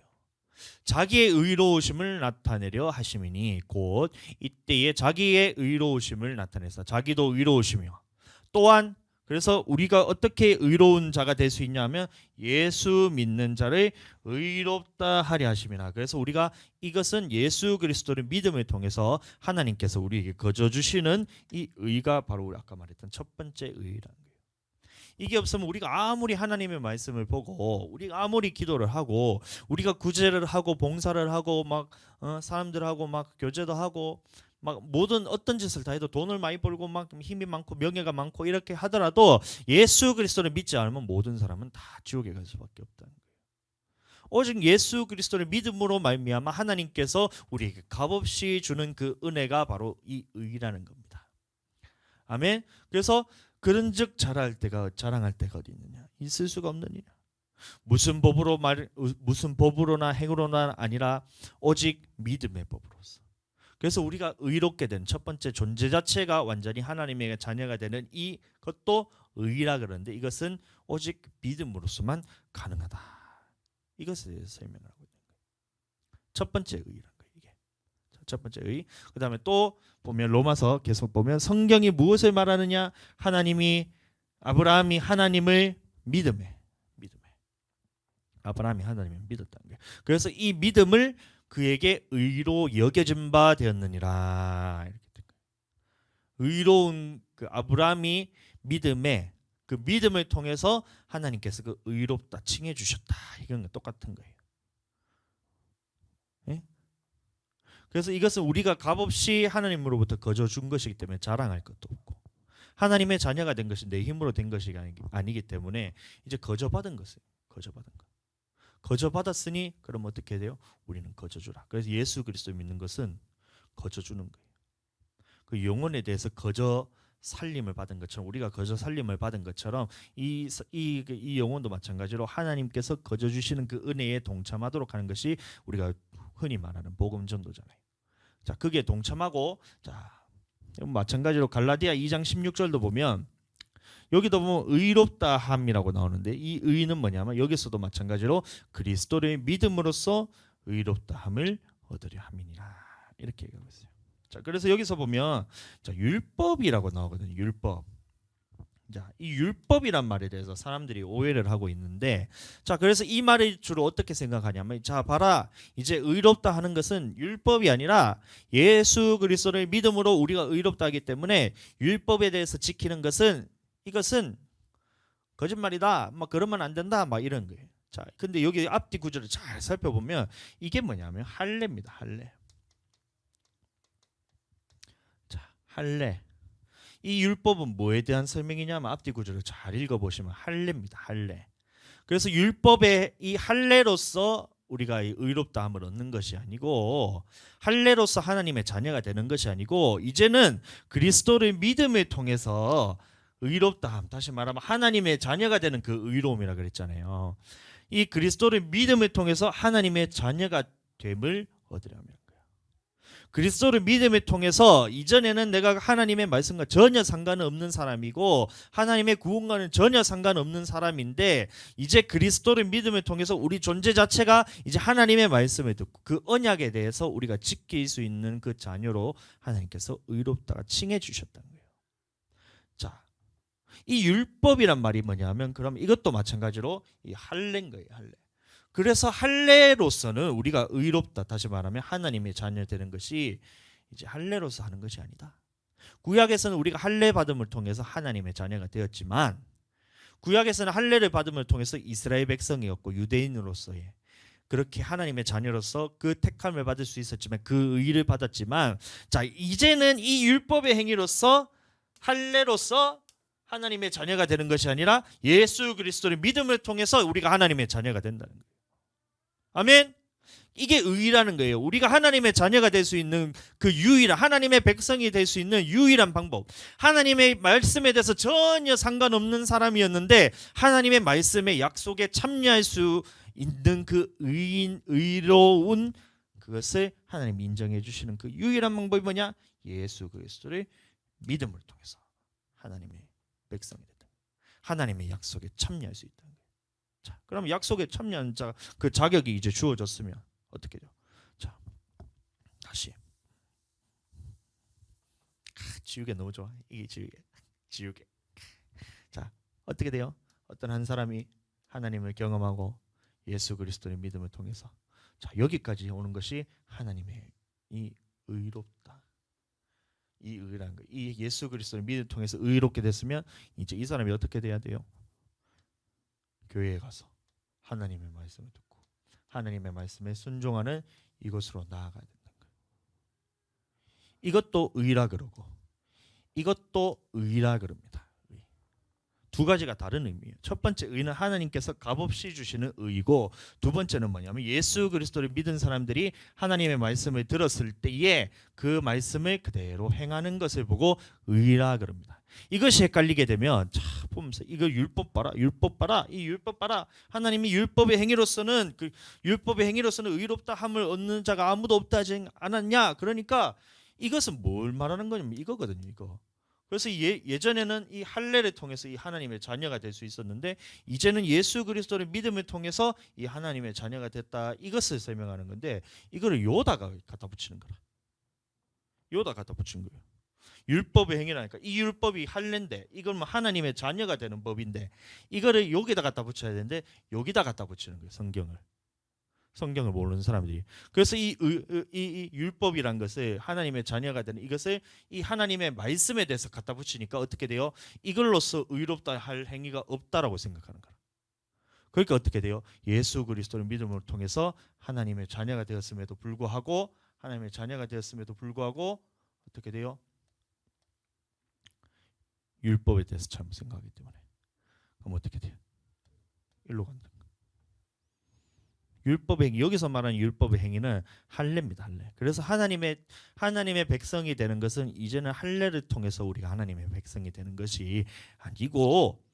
자기의 의로우심을 나타내려 하심이니 곧 이때에 자기의 의로우심을 나타내서 자기도 의로우시며 또한 그래서 우리가 어떻게 의로운 자가 될 수 있냐면 예수 믿는 자를 의롭다 하려 하심이라. 그래서 우리가 이것은 예수 그리스도를 믿음을 통해서 하나님께서 우리에게 거저 주시는 이 의가 바로 우리 아까 말했던 첫 번째 의라는 거예요. 이게 없으면 우리가 아무리 하나님의 말씀을 보고 우리가 아무리 기도를 하고 우리가 구제를 하고 봉사를 하고 막 사람들하고 막 교제도 하고 막 모든 어떤 짓을 다 해도 돈을 많이 벌고 막 힘이 많고 명예가 많고 이렇게 하더라도 예수 그리스도를 믿지 않으면 모든 사람은 다 지옥에 갈 수밖에 없다는 거예요. 오직 예수 그리스도를 믿음으로 말미암아 하나님께서 우리에게 값없이 주는 그 은혜가 바로 이 의라는 겁니다. 아멘. 그래서 그런즉 자랑할 때가 어디 있느냐? 있을 수가 없느니라. 무슨 법으로나 행으로나 아니라 오직 믿음의 법으로서. 그래서 우리가 의롭게 된 첫 번째 존재 자체가 완전히 하나님의 자녀가 되는 이것도 의라 그러는데 이것은 오직 믿음으로서만 가능하다. 이것에 대해서 설명하고 있는 거예요. 첫 번째 의라는 거예요. 이게 첫 번째 의. 그다음에 또 보면 로마서 계속 보면 성경이 무엇을 말하느냐? 아브라함이 하나님을 아브라함이 하나님을 믿었다는 거예요. 그래서 이 믿음을 그에게 의로 여겨진 바 되었느니라. 이렇게 된 거예요. 의로운 그 아브라함이 그 믿음을 통해서 하나님께서 그 의롭다 칭해 주셨다. 이건 똑같은 거예요. 네? 그래서 이것은 우리가 값없이 하나님으로부터 거저 준 것이기 때문에 자랑할 것도 없고 하나님의 자녀가 된 것이 내 힘으로 된 것이 아니기 때문에 이제 거저 받은 것. 거저 받았으니 그럼 어떻게 돼요? 우리는 거저 주라. 그래서 예수 그리스도 믿는 것은 거저 주는 거예요. 그 영혼에 대해서 거저 살림을 받은 것처럼 우리가 거저 살림을 받은 것처럼 이 영혼도 마찬가지로 하나님께서 거저 주시는 그 은혜에 동참하도록 하는 것이 우리가 흔히 말하는 복음 전도잖아요. 자, 그게 동참하고 자, 마찬가지로 갈라디아 2장 16절도 보면 여기도 보면 의롭다 함이라고 나오는데 이 의는 뭐냐면 여기서도 마찬가지로 그리스도를 믿음으로써 의롭다 함을 얻으려 함이니라. 이렇게 얘기하고 있어요. 자, 그래서 여기서 보면 자, 율법이라고 나오거든요. 율법. 자, 이 율법이란 말에 대해서 사람들이 오해를 하고 있는데, 자, 그래서 이 말을 주로 어떻게 생각하냐면, 자, 봐라, 이제 의롭다 하는 것은 율법이 아니라 예수 그리스도를 믿음으로 우리가 의롭다 하기 때문에 율법에 대해서 지키는 것은 이것은 거짓말이다, 막 그러면 안 된다, 막 이런 거예요. 자, 근데 여기 앞뒤 구절을 잘 살펴보면 이게 뭐냐면 할례입니다. 할례. 자, 할례. 이 율법은 뭐에 대한 설명이냐면 앞뒤 구절을 잘 읽어보시면 할례입니다. 할례. 그래서 율법의 이 할례로서 우리가 이 의롭다함을 얻는 것이 아니고, 할례로서 하나님의 자녀가 되는 것이 아니고, 이제는 그리스도를 믿음을 통해서 의롭다함, 다시 말하면 하나님의 자녀가 되는 그 의로움이라 그랬잖아요. 이 그리스도를 믿음을 통해서 하나님의 자녀가 됨을 얻으려면, 그리스도를 믿음을 통해서 이전에는 내가 하나님의 말씀과 전혀 상관없는 사람이고 하나님의 구원과는 전혀 상관없는 사람인데, 이제 그리스도를 믿음을 통해서 우리 존재 자체가 이제 하나님의 말씀을 듣고 그 언약에 대해서 우리가 지킬 수 있는 그 자녀로 하나님께서 의롭다가 칭해 주셨다는 거예요. 자, 이 율법이란 말이 뭐냐면 그럼 이것도 마찬가지로 이 할례인 거예요. 할례. 그래서 할례로서는 우리가 의롭다, 다시 말하면 하나님의 자녀 되는 것이 이제 할례로서 하는 것이 아니다. 구약에서는 우리가 할례 받음을 통해서 하나님의 자녀가 되었지만, 구약에서는 할례를 받음을 통해서 이스라엘 백성이었고 유대인으로서의 그렇게 하나님의 자녀로서 그 택함을 받을 수 있었지만, 그 의를 받았지만, 자, 이제는 이 율법의 행위로서 할례로서 하나님의 자녀가 되는 것이 아니라 예수 그리스도를 믿음을 통해서 우리가 하나님의 자녀가 된다는 거예요. 아멘. 이게 의라는 거예요. 우리가 하나님의 자녀가 될 수 있는 그 유일한, 하나님의 백성이 될 수 있는 유일한 방법. 하나님의 말씀에 대해서 전혀 상관없는 사람이었는데 하나님의 말씀의 약속에 참여할 수 있는 그 의로운 그것을 하나님이 인정해 주시는 그 유일한 방법이 뭐냐? 예수 그리스도를 믿음을 통해서 하나님의 백성이 된다. 하나님의 약속에 참여할 수 있다. 자, 그럼 약속에 참여한 자, 그 자격이 이제 주어졌으면 어떻게 돼요? 자, 다시. 지우개 너무 좋아. 이게 지우개. 자, 어떻게 돼요? 어떤 한 사람이 하나님을 경험하고 예수 그리스도의 믿음을 통해서, 자, 여기까지 오는 것이 하나님의 이 의롭다. 이 의라는 거. 이 예수 그리스도의 믿음을 통해서 의롭게 됐으면 이제 이 사람이 어떻게 돼야 돼요? 교회에 가서 하나님의 말씀을 듣고 하나님의 말씀에 순종하는 이것으로 나아가야 된다는 거예요. 이것도 의라 그러고 이것도 의라 그럽니다. 두 가지가 다른 의미예요. 첫 번째 의는 하나님께서 값없이 주시는 의이고, 두 번째는 뭐냐면 예수 그리스도를 믿은 사람들이 하나님의 말씀을 들었을 때에 그 말씀을 그대로 행하는 것을 보고 의라 그럽니다. 이것이 헷갈리게 되면, 자, 보면서 이거 율법 봐라, 율법 봐라, 이 율법 봐라. 하나님이 율법의 행위로서는 그 율법의 행위로서는 의롭다 함을 얻는 자가 아무도 없다 하지 않았냐? 그러니까 이것은 뭘 말하는 거냐면 이거거든요. 이거. 그래서 예전에는 이 할례를 통해서 이 하나님의 자녀가 될 수 있었는데, 이제는 예수 그리스도를 믿음을 통해서 이 하나님의 자녀가 됐다, 이것을 설명하는 건데, 이거를 요다가 갖다 붙이는 거라. 요다 갖다 붙인 거예요. 율법의 행위라니까. 이 율법이 할례인데, 이건 뭐 하나님의 자녀가 되는 법인데, 이거를 여기다 갖다 붙여야 되는데 여기다 갖다 붙이는 거예요. 성경을 모르는 사람들이. 그래서 이 율법이란 것을 하나님의 자녀가 되는 이것을 이 하나님의 말씀에 대해서 갖다 붙이니까 어떻게 돼요? 이걸로써 의롭다 할 행위가 없다라고 생각하는 거라. 그러니까 어떻게 돼요? 예수 그리스도를 믿음을 통해서 하나님의 자녀가 되었음에도 불구하고 어떻게 돼요? 율법에 대해서 잘못 생각하기 때문에. 그럼 어떻게 돼요? 일로 간다. 율법의 행위, 여기서 말하는 율법의 행위는 할례입니다. 할례. 그래서 하나님의 백성이 되는 것은 이제는 할례를 통해서 우리가 하나님의 백성이 되는 것이 아니고,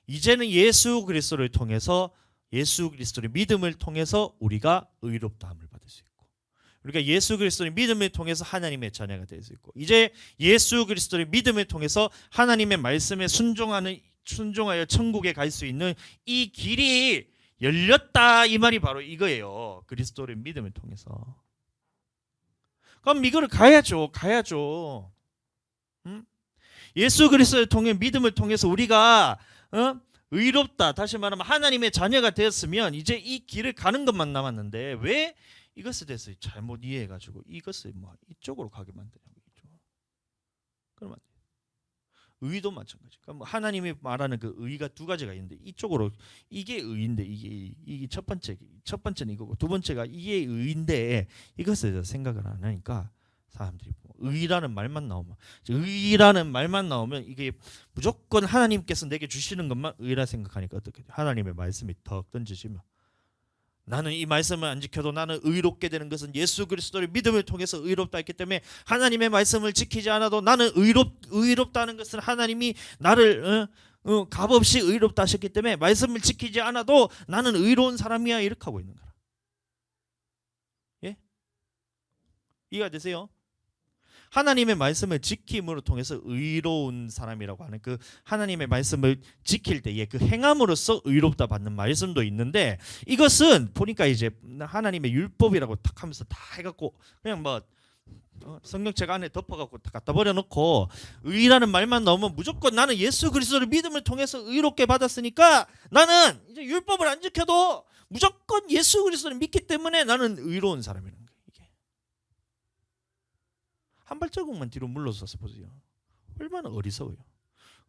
이제는 예수 그리스도를 통해서, 예수 그리스도의 믿음을 통해서 우리가 의롭다함을 받을 수 있고, 우리가 예수 그리스도의 믿음을 통해서 하나님의 자녀가 될 수 있고, 이제 예수 그리스도의 믿음을 통해서 하나님의 말씀에 순종하여 천국에 갈 수 있는 이 길이 열렸다, 이 말이 바로 이거예요. 그리스도를 믿음을 통해서. 그럼 이거를 가야죠. 응? 예수 그리스도를 통해 믿음을 통해서 우리가 의롭다, 다시 말하면 하나님의 자녀가 되었으면 이제 이 길을 가는 것만 남았는데 왜 이것에 대해서 잘못 이해해가지고 이것을 뭐 이쪽으로 가게 만드냐고. 그러면 의도 마찬가지. 그러니까 뭐 하나님이 말하는 그 의가 두 가지가 있는데 이쪽으로 이게 의인데 이게 첫 번째는 이거고 두 번째가 이게 의인데 이것에 대해서 생각을 안 하니까 사람들이 뭐 의라는 말만 나오면 이게 무조건 하나님께서 내게 주시는 것만 의라 생각하니까 어떻게 돼? 하나님의 말씀이 턱 던지시면 나는 이 말씀을 안 지켜도 나는 의롭게 되는 것은 예수 그리스도의 믿음을 통해서 의롭다 했기 때문에 하나님의 말씀을 지키지 않아도 나는 의롭다는 것은 하나님이 나를 값없이 의롭다 하셨기 때문에 말씀을 지키지 않아도 나는 의로운 사람이야 이렇게 하고 있는 거라. 예? 이해가 되세요? 하나님의 말씀을 지킴으로 통해서 의로운 사람이라고 하는 그 하나님의 말씀을 지킬 때의 그 행함으로써 의롭다 받는 말씀도 있는데 이것은 보니까 이제 하나님의 율법이라고 탁 하면서 다 해갖고 그냥 뭐 성경책 안에 덮어갖고 다 갖다 버려놓고 의라는 말만 나오면 무조건 나는 예수 그리스도를 믿음을 통해서 의롭게 받았으니까 나는 이제 율법을 안 지켜도 무조건 예수 그리스도를 믿기 때문에 나는 의로운 사람이라는 거예요. 한 발자국만 뒤로 물러서서 보세요. 얼마나 어리석어요.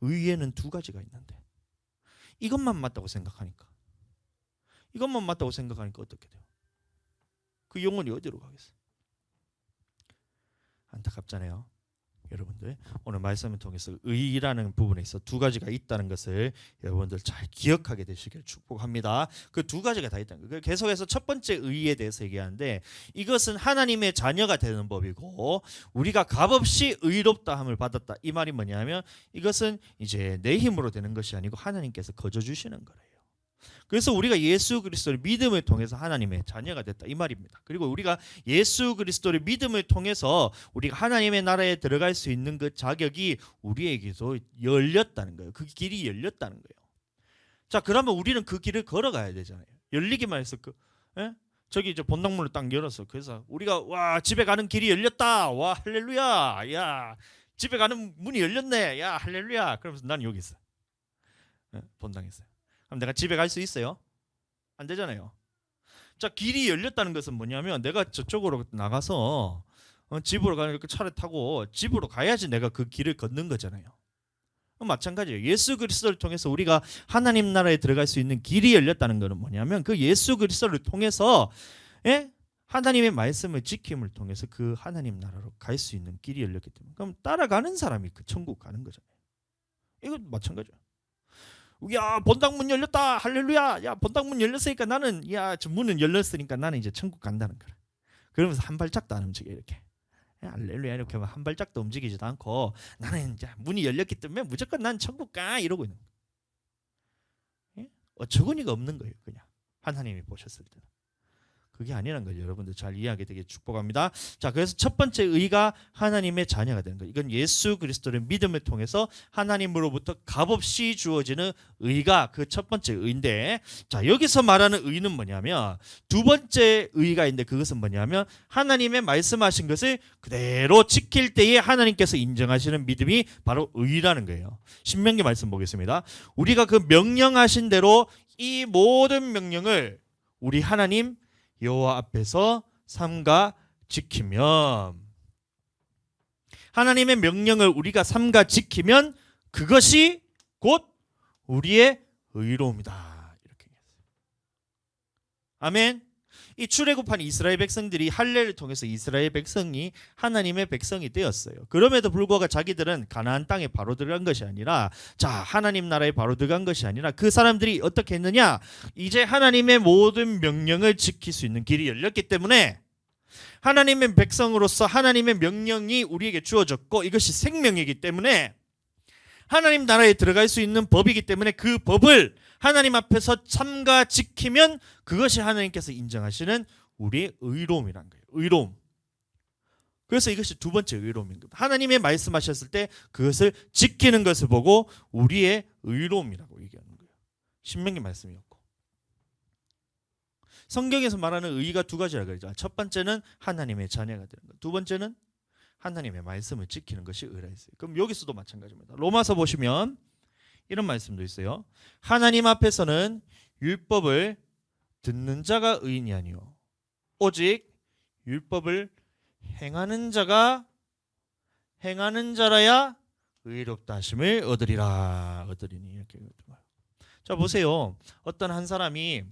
의에는 두 가지가 있는데 이것만 맞다고 생각하니까 어떻게 돼요? 그 영혼이 어디로 가겠어요? 안타깝잖아요. 여러분들 오늘 말씀을 통해서 의라는 부분에 있어 두 가지가 있다는 것을 여러분들 잘 기억하게 되시길 축복합니다. 그 두 가지가 다 있다는 거예요. 계속해서 첫 번째 의에 대해서 얘기하는데 이것은 하나님의 자녀가 되는 법이고 우리가 값없이 의롭다함을 받았다. 이 말이 뭐냐면 이것은 이제 내 힘으로 되는 것이 아니고 하나님께서 거저 주시는 거래요. 그래서 우리가 예수 그리스도를 믿음을 통해서 하나님의 자녀가 됐다 이 말입니다. 그리고 우리가 예수 그리스도를 믿음을 통해서 우리가 하나님의 나라에 들어갈 수 있는 그 자격이 우리에게도 열렸다는 거예요. 그 길이 열렸다는 거예요. 자, 그러면 우리는 그 길을 걸어가야 되잖아요. 열리기만 해서 저기 이제 본당문을 딱 열었어. 그래서 우리가 와 집에 가는 길이 열렸다. 와 할렐루야. 야 집에 가는 문이 열렸네. 야 할렐루야. 그러면서 난 여기 있어. 본당에 있어요. 그럼 내가 집에 갈 수 있어요? 안 되잖아요. 자, 길이 열렸다는 것은 뭐냐면 내가 저쪽으로 나가서 집으로 가는 그 차를 타고 집으로 가야지 내가 그 길을 걷는 거잖아요. 마찬가지예요. 예수 그리스도를 통해서 우리가 하나님 나라에 들어갈 수 있는 길이 열렸다는 것은 뭐냐면 그 예수 그리스도를 통해서 하나님의 말씀을 지킴을 통해서 그 하나님 나라로 갈 수 있는 길이 열렸기 때문에 그럼 따라가는 사람이 그 천국 가는 거잖아요. 이건 마찬가지예요. 야 본당문 열렸다 할렐루야. 야 본당문 열렸으니까 나는 저 문은 열렸으니까 나는 이제 천국 간다는 거야. 그러면서 한 발짝도 안 움직여 이렇게 할렐루야 이렇게 한 발짝도 움직이지도 않고 나는 이제 문이 열렸기 때문에 무조건 난 천국 가 이러고 있는 거예요. 어처구니가 없는 거예요. 그냥 하나님이 보셨을 때는 그게 아니라는 걸 여러분들 잘 이해하게 되게 축복합니다. 자, 그래서 첫 번째 의가 하나님의 자녀가 되는 거예요. 이건 예수 그리스도를 믿음을 통해서 하나님으로부터 값없이 주어지는 의가 그 첫 번째 의인데, 자 여기서 말하는 의는 뭐냐면 두 번째 의가 있는데 그것은 뭐냐면 하나님의 말씀하신 것을 그대로 지킬 때에 하나님께서 인정하시는 믿음이 바로 의라는 거예요. 신명기 말씀 보겠습니다. 우리가 그 명령하신 대로 이 모든 명령을 우리 하나님 여호와 앞에서 삼가 지키면, 하나님의 명령을 우리가 삼가 지키면 그것이 곧 우리의 의로움이다. 이렇게 얘기했어요. 아멘. 이 출애굽한 이스라엘 백성들이 할례를 통해서 이스라엘 백성이 하나님의 백성이 되었어요. 그럼에도 불구하고 자기들은 가나안 땅에 바로 들어간 것이 아니라, 자 하나님 나라에 바로 들어간 것이 아니라 그 사람들이 어떻게 했느냐, 이제 하나님의 모든 명령을 지킬 수 있는 길이 열렸기 때문에 하나님의 백성으로서 하나님의 명령이 우리에게 주어졌고 이것이 생명이기 때문에 하나님 나라에 들어갈 수 있는 법이기 때문에 그 법을 하나님 앞에서 삼가 지키면 그것이 하나님께서 인정하시는 우리의 의로움이란 거예요. 의로움. 그래서 이것이 두 번째 의로움인 겁니다. 하나님의 말씀하셨을 때 그것을 지키는 것을 보고 우리의 의로움이라고 얘기하는 거예요. 신명기 말씀이었고, 성경에서 말하는 의가 두 가지라고 그러죠. 첫 번째는 하나님의 자녀가 되는 것, 두 번째는 하나님의 말씀을 지키는 것이 의라 했어요. 그럼 여기서도 마찬가지입니다. 로마서 보시면 이런 말씀도 있어요. 하나님 앞에서는 율법을 듣는 자가 의인이 아니요 오직 율법을 행하는 자라야 의롭다 하심을 얻으리니 이렇게. 자 보세요. 어떤 한 사람이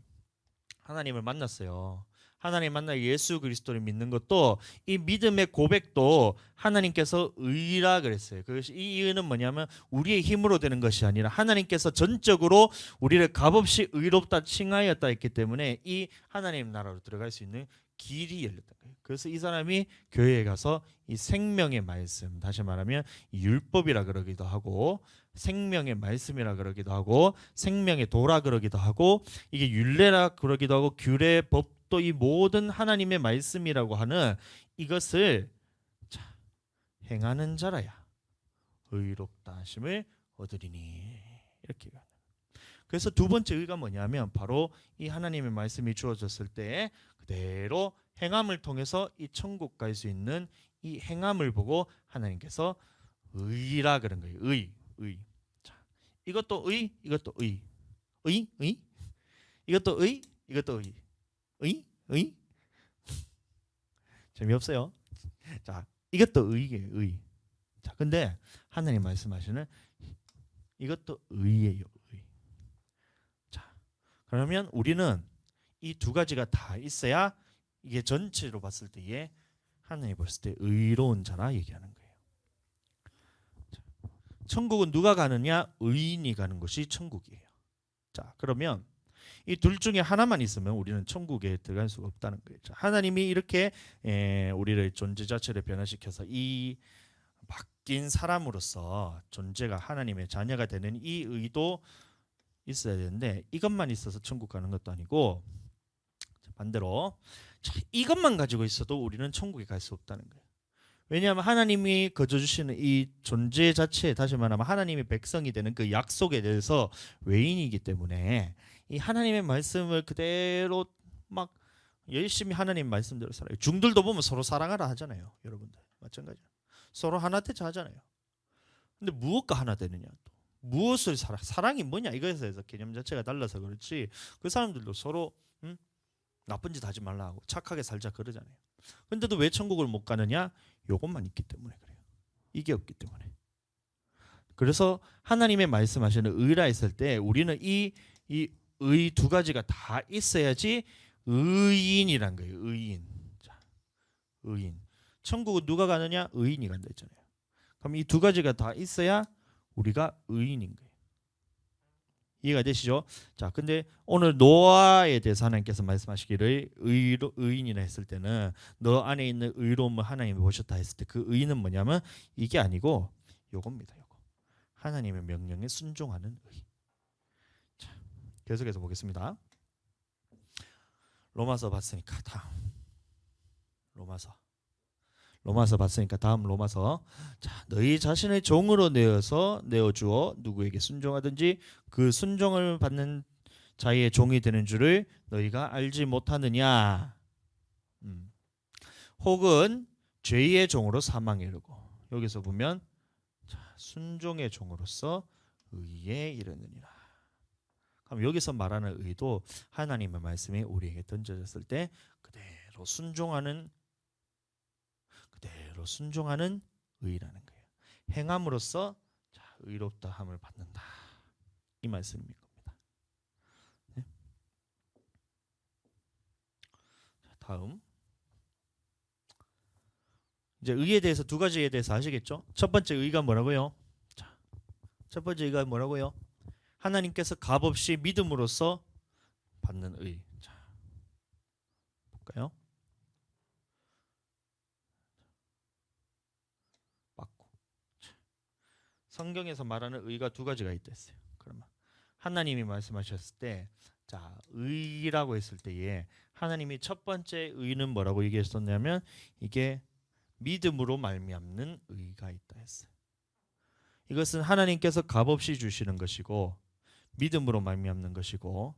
하나님을 만났어요. 하나님 만나 예수 그리스도를 믿는 것도 이 믿음의 고백도 하나님께서 의라 그랬어요. 그것이 이 의는 뭐냐면 우리의 힘으로 되는 것이 아니라 하나님께서 전적으로 우리를 값없이 의롭다 칭하였다 했기 때문에 이 하나님 나라로 들어갈 수 있는 길이 열렸다. 그래서 이 사람이 교회에 가서 이 생명의 말씀, 다시 말하면 율법이라 그러기도 하고 생명의 말씀이라 그러기도 하고 생명의 도라 그러기도 하고 이게 율례라 그러기도 하고 규례, 법도 이 모든 하나님의 말씀이라고 하는 이것을 행하는 자라야 의롭다 하심을 얻으리니 이렇게. 그래서 두 번째 의가 뭐냐면 바로 이 하나님의 말씀이 주어졌을 때 그대로 행함을 통해서 이 천국 갈 수 있는 이 행함을 보고 하나님께서 의라 그런 거예요. 의. 자, 이것도 의, 이것도 의. 이것도 의, 이것도 의. 재미없어요. 자, 이것도 의예요. 의. 자, 근데 하나님 말씀하시는 이것도 의예요. 의. 자, 그러면 우리는 이 두 가지가 다 있어야 이게 전체로 봤을 때에 하나님이 봤을 때 의로운 자라 얘기하는 거예요. 자, 천국은 누가 가느냐? 의인이 가는 것이 천국이에요. 자, 그러면 이 둘 중에 하나만 있으면 우리는 천국에 들어갈 수가 없다는 거예요. 자, 하나님이 이렇게 우리를 존재 자체를 변화시켜서 이 바뀐 사람으로서 존재가 하나님의 자녀가 되는 이 의도 있어야 되는데 이것만 있어서 천국 가는 것도 아니고 반대로 이것만 가지고 있어도 우리는 천국에 갈 수 없다는 거예요. 왜냐하면 하나님이 거저 주시는 이 존재 자체, 다시 말하면 하나님의 백성이 되는 그 약속에 대해서 외인이기 때문에 이 하나님의 말씀을 그대로 막 열심히 하나님 말씀대로 살아요. 중들도 보면 서로 사랑하라 하잖아요. 여러분들 마찬가지로 서로 하나 되자 하잖아요. 근데 무엇과 하나 되느냐? 또 무엇을 사랑이 뭐냐? 이거에 대해서 개념 자체가 달라서 그렇지 그 사람들도 서로 나쁜 짓 하지 말라 하고 착하게 살자 그러잖아요. 근데도 왜 천국을 못 가느냐? 요것만 있기 때문에 그래요. 이게 없기 때문에. 그래서 하나님의 말씀하시는 의라 했을 때 우리는 이 의 두 가지가 다 있어야지 의인이란 거예요. 의인. 자, 의인. 천국은 누가 가느냐? 의인이 간다 했잖아요. 그럼 이 두 가지가 다 있어야 우리가 의인인 거예요. 이해가 되시죠? 자, 근데 오늘 노아에 대해서 하나님께서 말씀하시기를 의인이라 했을 때는 너 안에 있는 의로움을 하나님이 보셨다 했을 때 그 의인은 뭐냐면 이게 아니고 요겁니다. 요거. 하나님의 명령에 순종하는 의. 자, 계속해서 보겠습니다. 로마서 봤으니까 다음. 로마서 봤으니까 다음 로마서. 자, 너희 자신을 종으로 내어주어 누구에게 순종하든지 그 순종을 받는 자의 종이 되는 줄을 너희가 알지 못하느냐? 혹은 죄의 종으로 사망에 이르고. 여기서 보면 자, 순종의 종으로서 의에 이르느니라. 그럼 여기서 말하는 의도 하나님의 말씀이 우리에게 던져졌을 때 그대로 순종하는 의라는 거예요. 행함으로써 자, 의롭다함을 받는다. 이 말씀인 겁니다. 네? 자, 다음. 이제 의에 대해서 두 가지에 대해서 아시겠죠? 첫 번째 의가 뭐라고요? 자, 첫 번째 의가 뭐라고요? 하나님께서 값없이 믿음으로써 받는 의. 자, 볼까요? 성경에서 말하는 의가 두 가지가 있다 했어요. 그러면 하나님이 말씀하셨을 때, 자, 의라고 했을 때에 하나님이 첫 번째 의는 뭐라고 얘기했었냐면 이게 믿음으로 말미암는 의가 있다 했어요. 이것은 하나님께서 값없이 주시는 것이고 믿음으로 말미암는 것이고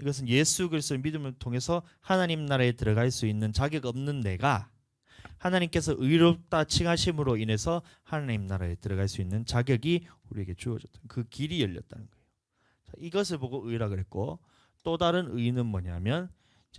이것은 예수 그리스도의 믿음을 통해서 하나님 나라에 들어갈 수 있는 자격 없는 내가 하나님께서 의롭다 칭하심으로 인해서 하나님 나라에 들어갈 수 있는 자격이 우리에게 주어졌다. 그 길이 열렸다는 거예요. 자, 이것을 보고 의라 그랬고, 또 다른 의는 뭐냐면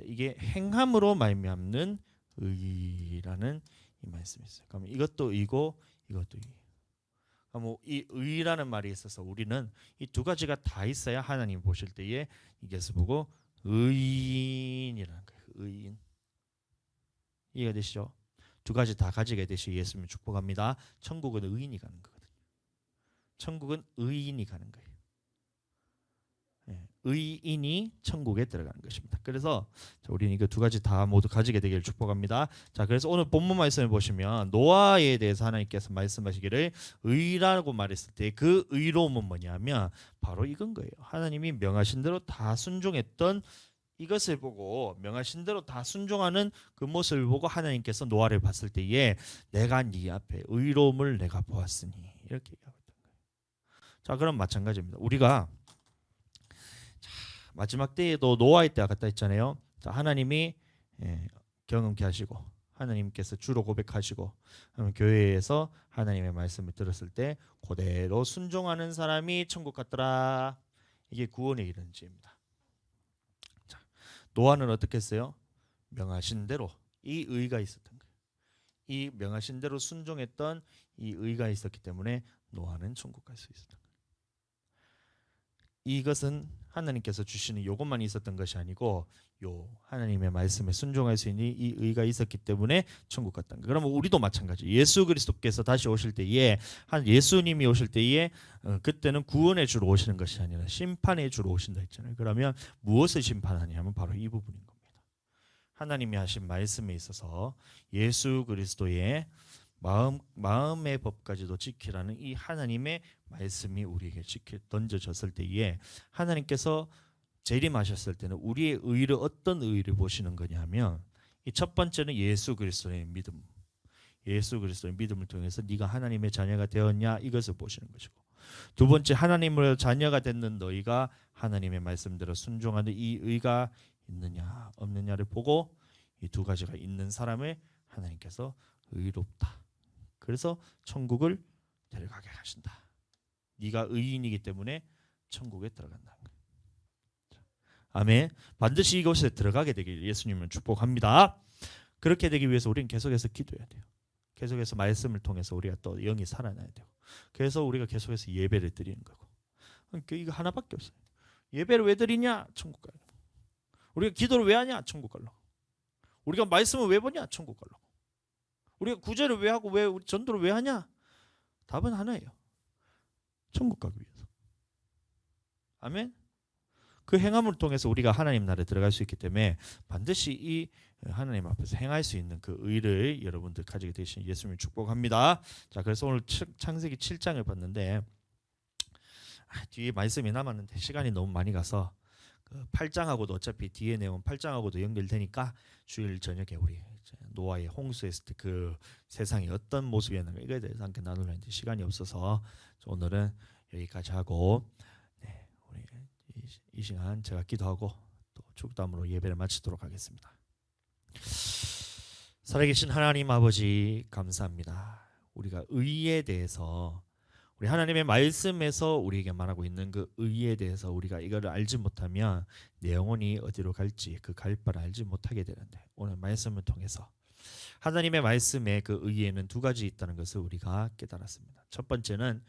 이게 행함으로 말미암는 의라는 이 말씀이 있어요. 그럼 이것도 의고 이것도 의. 이 의라는 말이 있어서 우리는 이 두 가지가 다 있어야 하나님 보실 때에 이것을 보고 의인이라는 거예요. 의인. 이해가 되시죠? 두 가지 다 가지게 되시 예수님 축복합니다. 천국은 의인이 가는 거거든요. 천국은 의인이 가는 거예요. 의인이 천국에 들어가는 것입니다. 그래서 우리는 이거 두 가지 다 모두 가지게 되기를 축복합니다. 자, 그래서 오늘 본문 말씀을 보시면 노아에 대해서 하나님께서 말씀하시기를 의라고 말했을 때 그 의로움은 뭐냐면 바로 이건 거예요. 하나님이 명하신 대로 다 순종했던 이것을 보고 명하신 대로 다 순종하는 그 모습을 보고 하나님께서 노아를 봤을 때에 내가 네 앞에 의로움을 내가 보았으니 이렇게 얘기하고 있던 거예요. 자, 그럼 마찬가지입니다. 우리가 마지막 때에도 노아의 때와 같다 했잖아요. 자, 하나님이 경험케 하시고 하나님께서 주로 고백하시고 교회에서 하나님의 말씀을 들었을 때 그대로 순종하는 사람이 천국 갔더라. 이게 구원에 이르는 지입니다. 자, 노아는 어떻게 했어요? 명하신 대로 이 의가 있었던 거예요. 이 명하신 대로 순종했던 이 의가 있었기 때문에 노아는 천국 갈 수 있었던 거예요. 이것은 하나님께서 주시는 요것만 있었던 것이 아니고 요 하나님의 말씀에 순종할 수 있는 이 의가 있었기 때문에 천국 갔다는 거예요. 그러면 우리도 마찬가지. 예수 그리스도께서 다시 오실 때에 예수님이 오실 때에 그때는 구원의 주로 오시는 것이 아니라 심판의 주로 오신다 했잖아요. 그러면 무엇을 심판하냐면 바로 이 부분인 겁니다. 하나님이 하신 말씀에 있어서 예수 그리스도의 마음의 법까지도 지키라는 이 하나님의 말씀이 우리에게 던져졌을 때에 하나님께서 재림하셨을 때는 우리의 의를 어떤 의를 보시는 거냐면 이 첫 번째는 예수 그리스도의 믿음. 예수 그리스도의 믿음을 통해서 네가 하나님의 자녀가 되었냐 이것을 보시는 것이고, 두 번째 하나님의 자녀가 됐는 너희가 하나님의 말씀대로 순종하는 이 의가 있느냐 없느냐를 보고 이 두 가지가 있는 사람을 하나님께서 의롭다. 그래서 천국을 데려가게 하신다. 네가 의인이기 때문에 천국에 들어간다는 거예요. 아멘. 반드시 이곳에 들어가게 되길 예수님은 축복합니다. 그렇게 되기 위해서 우리는 계속해서 기도해야 돼요. 계속해서 말씀을 통해서 우리가 또 영이 살아나야 돼요. 그래서 우리가 계속해서 예배를 드리는 거고. 이거 하나밖에 없어요. 예배를 왜 드리냐? 천국 가려고. 우리가 기도를 왜 하냐? 천국 가려고. 우리가 말씀을 왜 보냐? 천국 가려고. 우리가 구제를 왜 하고 왜 우리 전도를 왜 하냐? 답은 하나예요. 천국 가기 위해서. 아멘. 그 행함을 통해서 우리가 하나님 나라에 들어갈 수 있기 때문에 반드시 이 하나님 앞에서 행할 수 있는 그 의를 여러분들 가지게 되신 예수님을 축복합니다. 자, 그래서 오늘 창세기 7장을 봤는데 뒤에 말씀이 남았는데 시간이 너무 많이 가서 그 8장하고도 어차피 뒤에 내용 8장하고도 연결되니까 주일 저녁에 우리 노아의 홍수했을 때 그 세상이 어떤 모습이었는가 이거에 대해서 함께 나누려는데 시간이 없어서 오늘은 여기까지 하고 우리 이 시간 제가 기도하고 또 축담으로 예배를 마치도록 하겠습니다. 살아계신 하나님 아버지 감사합니다. 우리가 의에 대해서 우리 하나님의 말씀에서 우리에게 말하고 있는 그 의에 대해서 우리가 이거를 알지 못하면 내 영혼이 어디로 갈지 그 갈 바를 알지 못하게 되는데 오늘 말씀을 통해서 하나님의 말씀에 그 의에는 두 가지 있다는 것을 우리가 깨달았습니다. 첫 번째는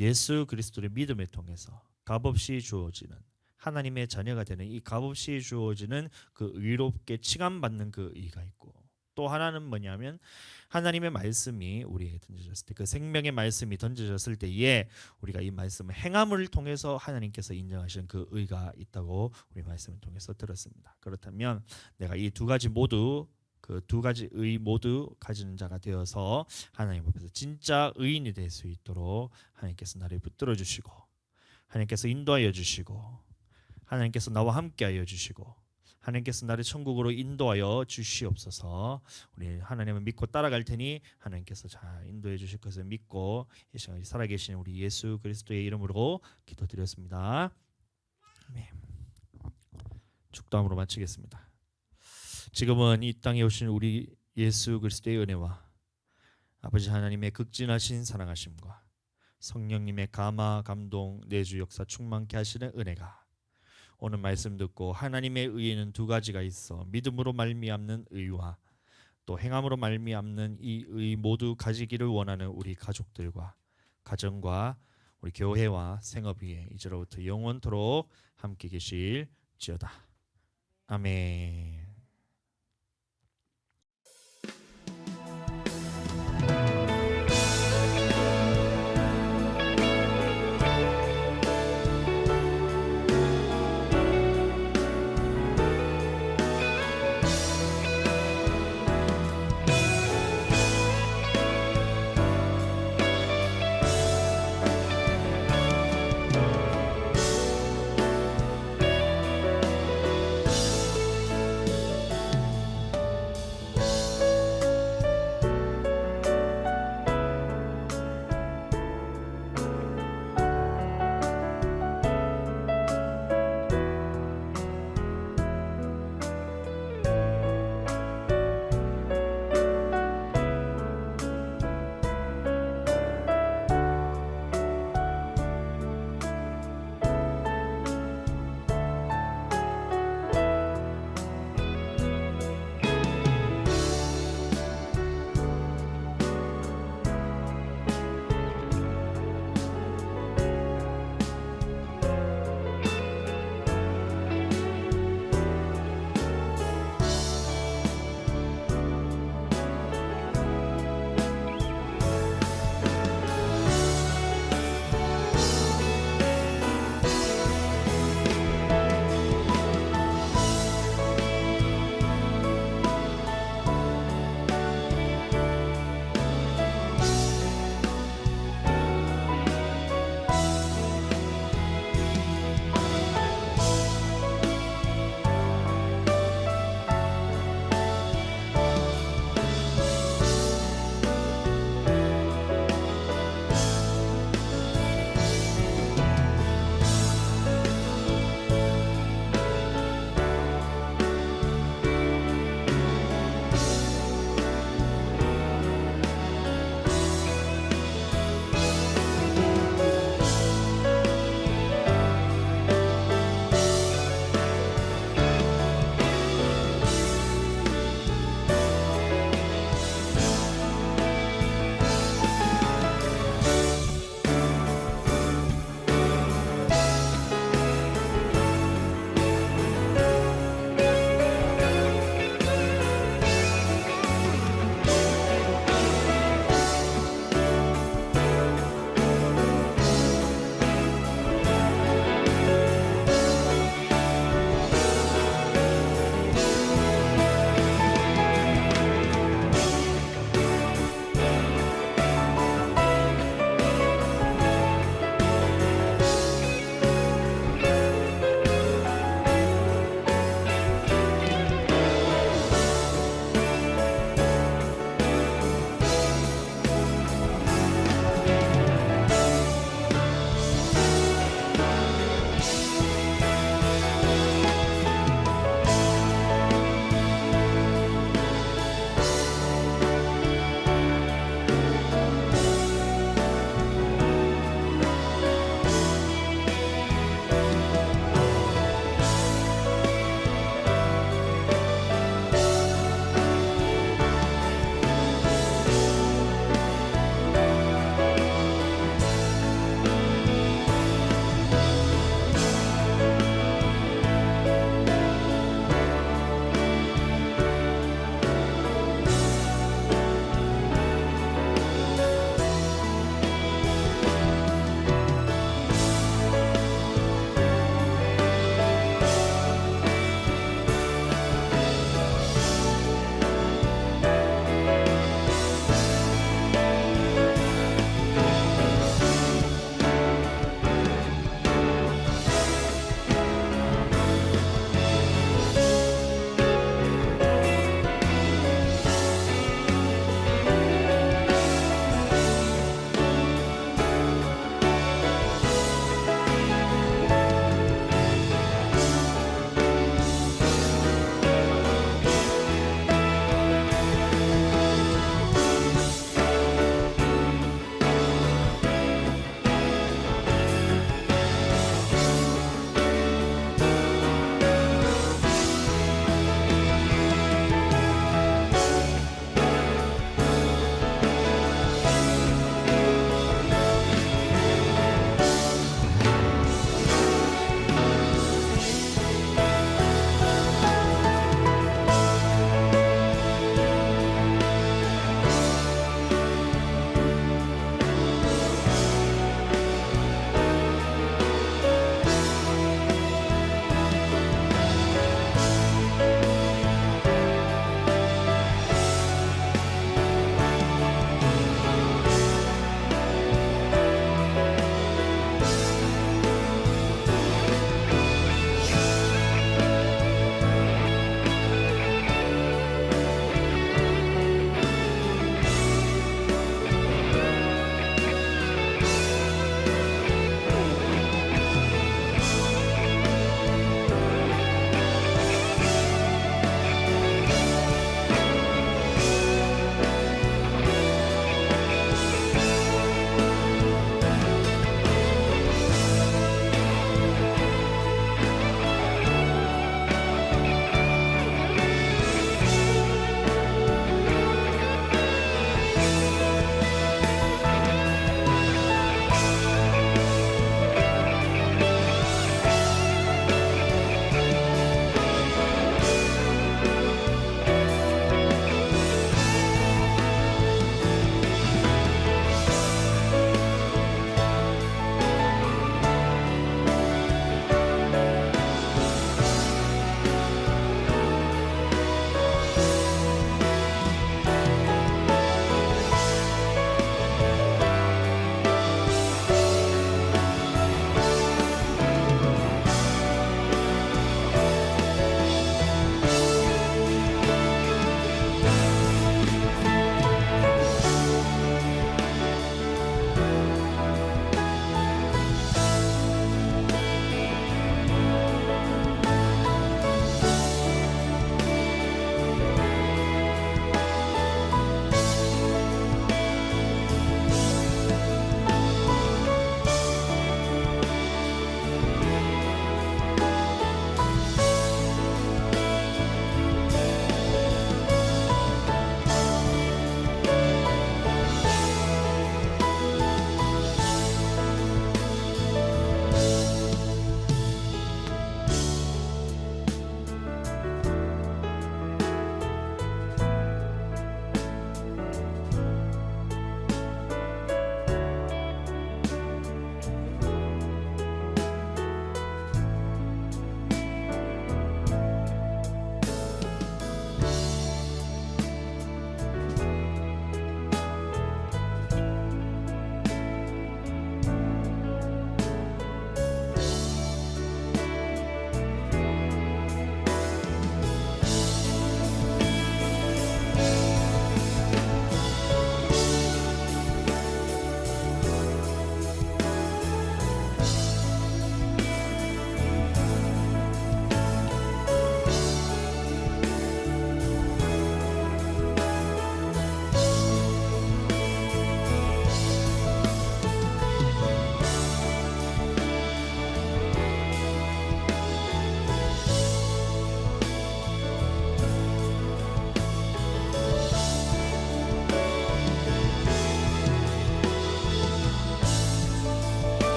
예수 그리스도의 믿음을 통해서 값없이 주어지는 하나님의 자녀가 되는 이 값없이 주어지는 그 의롭게 칭함받는 그 의가 있고, 또 하나는 뭐냐면 하나님의 말씀이 우리에게 던져졌을 때 그 생명의 말씀이 던져졌을 때에 우리가 이 말씀을 행함을 통해서 하나님께서 인정하시는 그 의가 있다고 우리 말씀을 통해서 들었습니다. 그렇다면 내가 이 두 가지 모두 그 두 가지 의 모두 가지는 자가 되어서 하나님 앞에서 진짜 의인이 될 수 있도록 하나님께서 나를 붙들어 주시고 하나님께서 인도하여 주시고 하나님께서 나와 함께하여 주시고 하나님께서 나를 천국으로 인도하여 주시옵소서. 우리 하나님을 믿고 따라갈 테니 하나님께서 잘 인도해 주실 것을 믿고 이 시간 살아계신 우리 예수 그리스도의 이름으로 기도드렸습니다. 아멘. 축도함으로 마치겠습니다. 지금은 이 땅에 오신 우리 예수 그리스도의 은혜와 아버지 하나님의 극진하신 사랑하심과 성령님의 감화, 감동, 내주 역사 충만케 하시는 은혜가 오늘 말씀 듣고 하나님의 의에는 두 가지가 있어 믿음으로 말미암는 의와 또 행함으로 말미암는 이 의 모두 가지기를 원하는 우리 가족들과 가정과 우리 교회와 생업 위에 이제로부터 영원토록 함께 계실지어다. 아멘.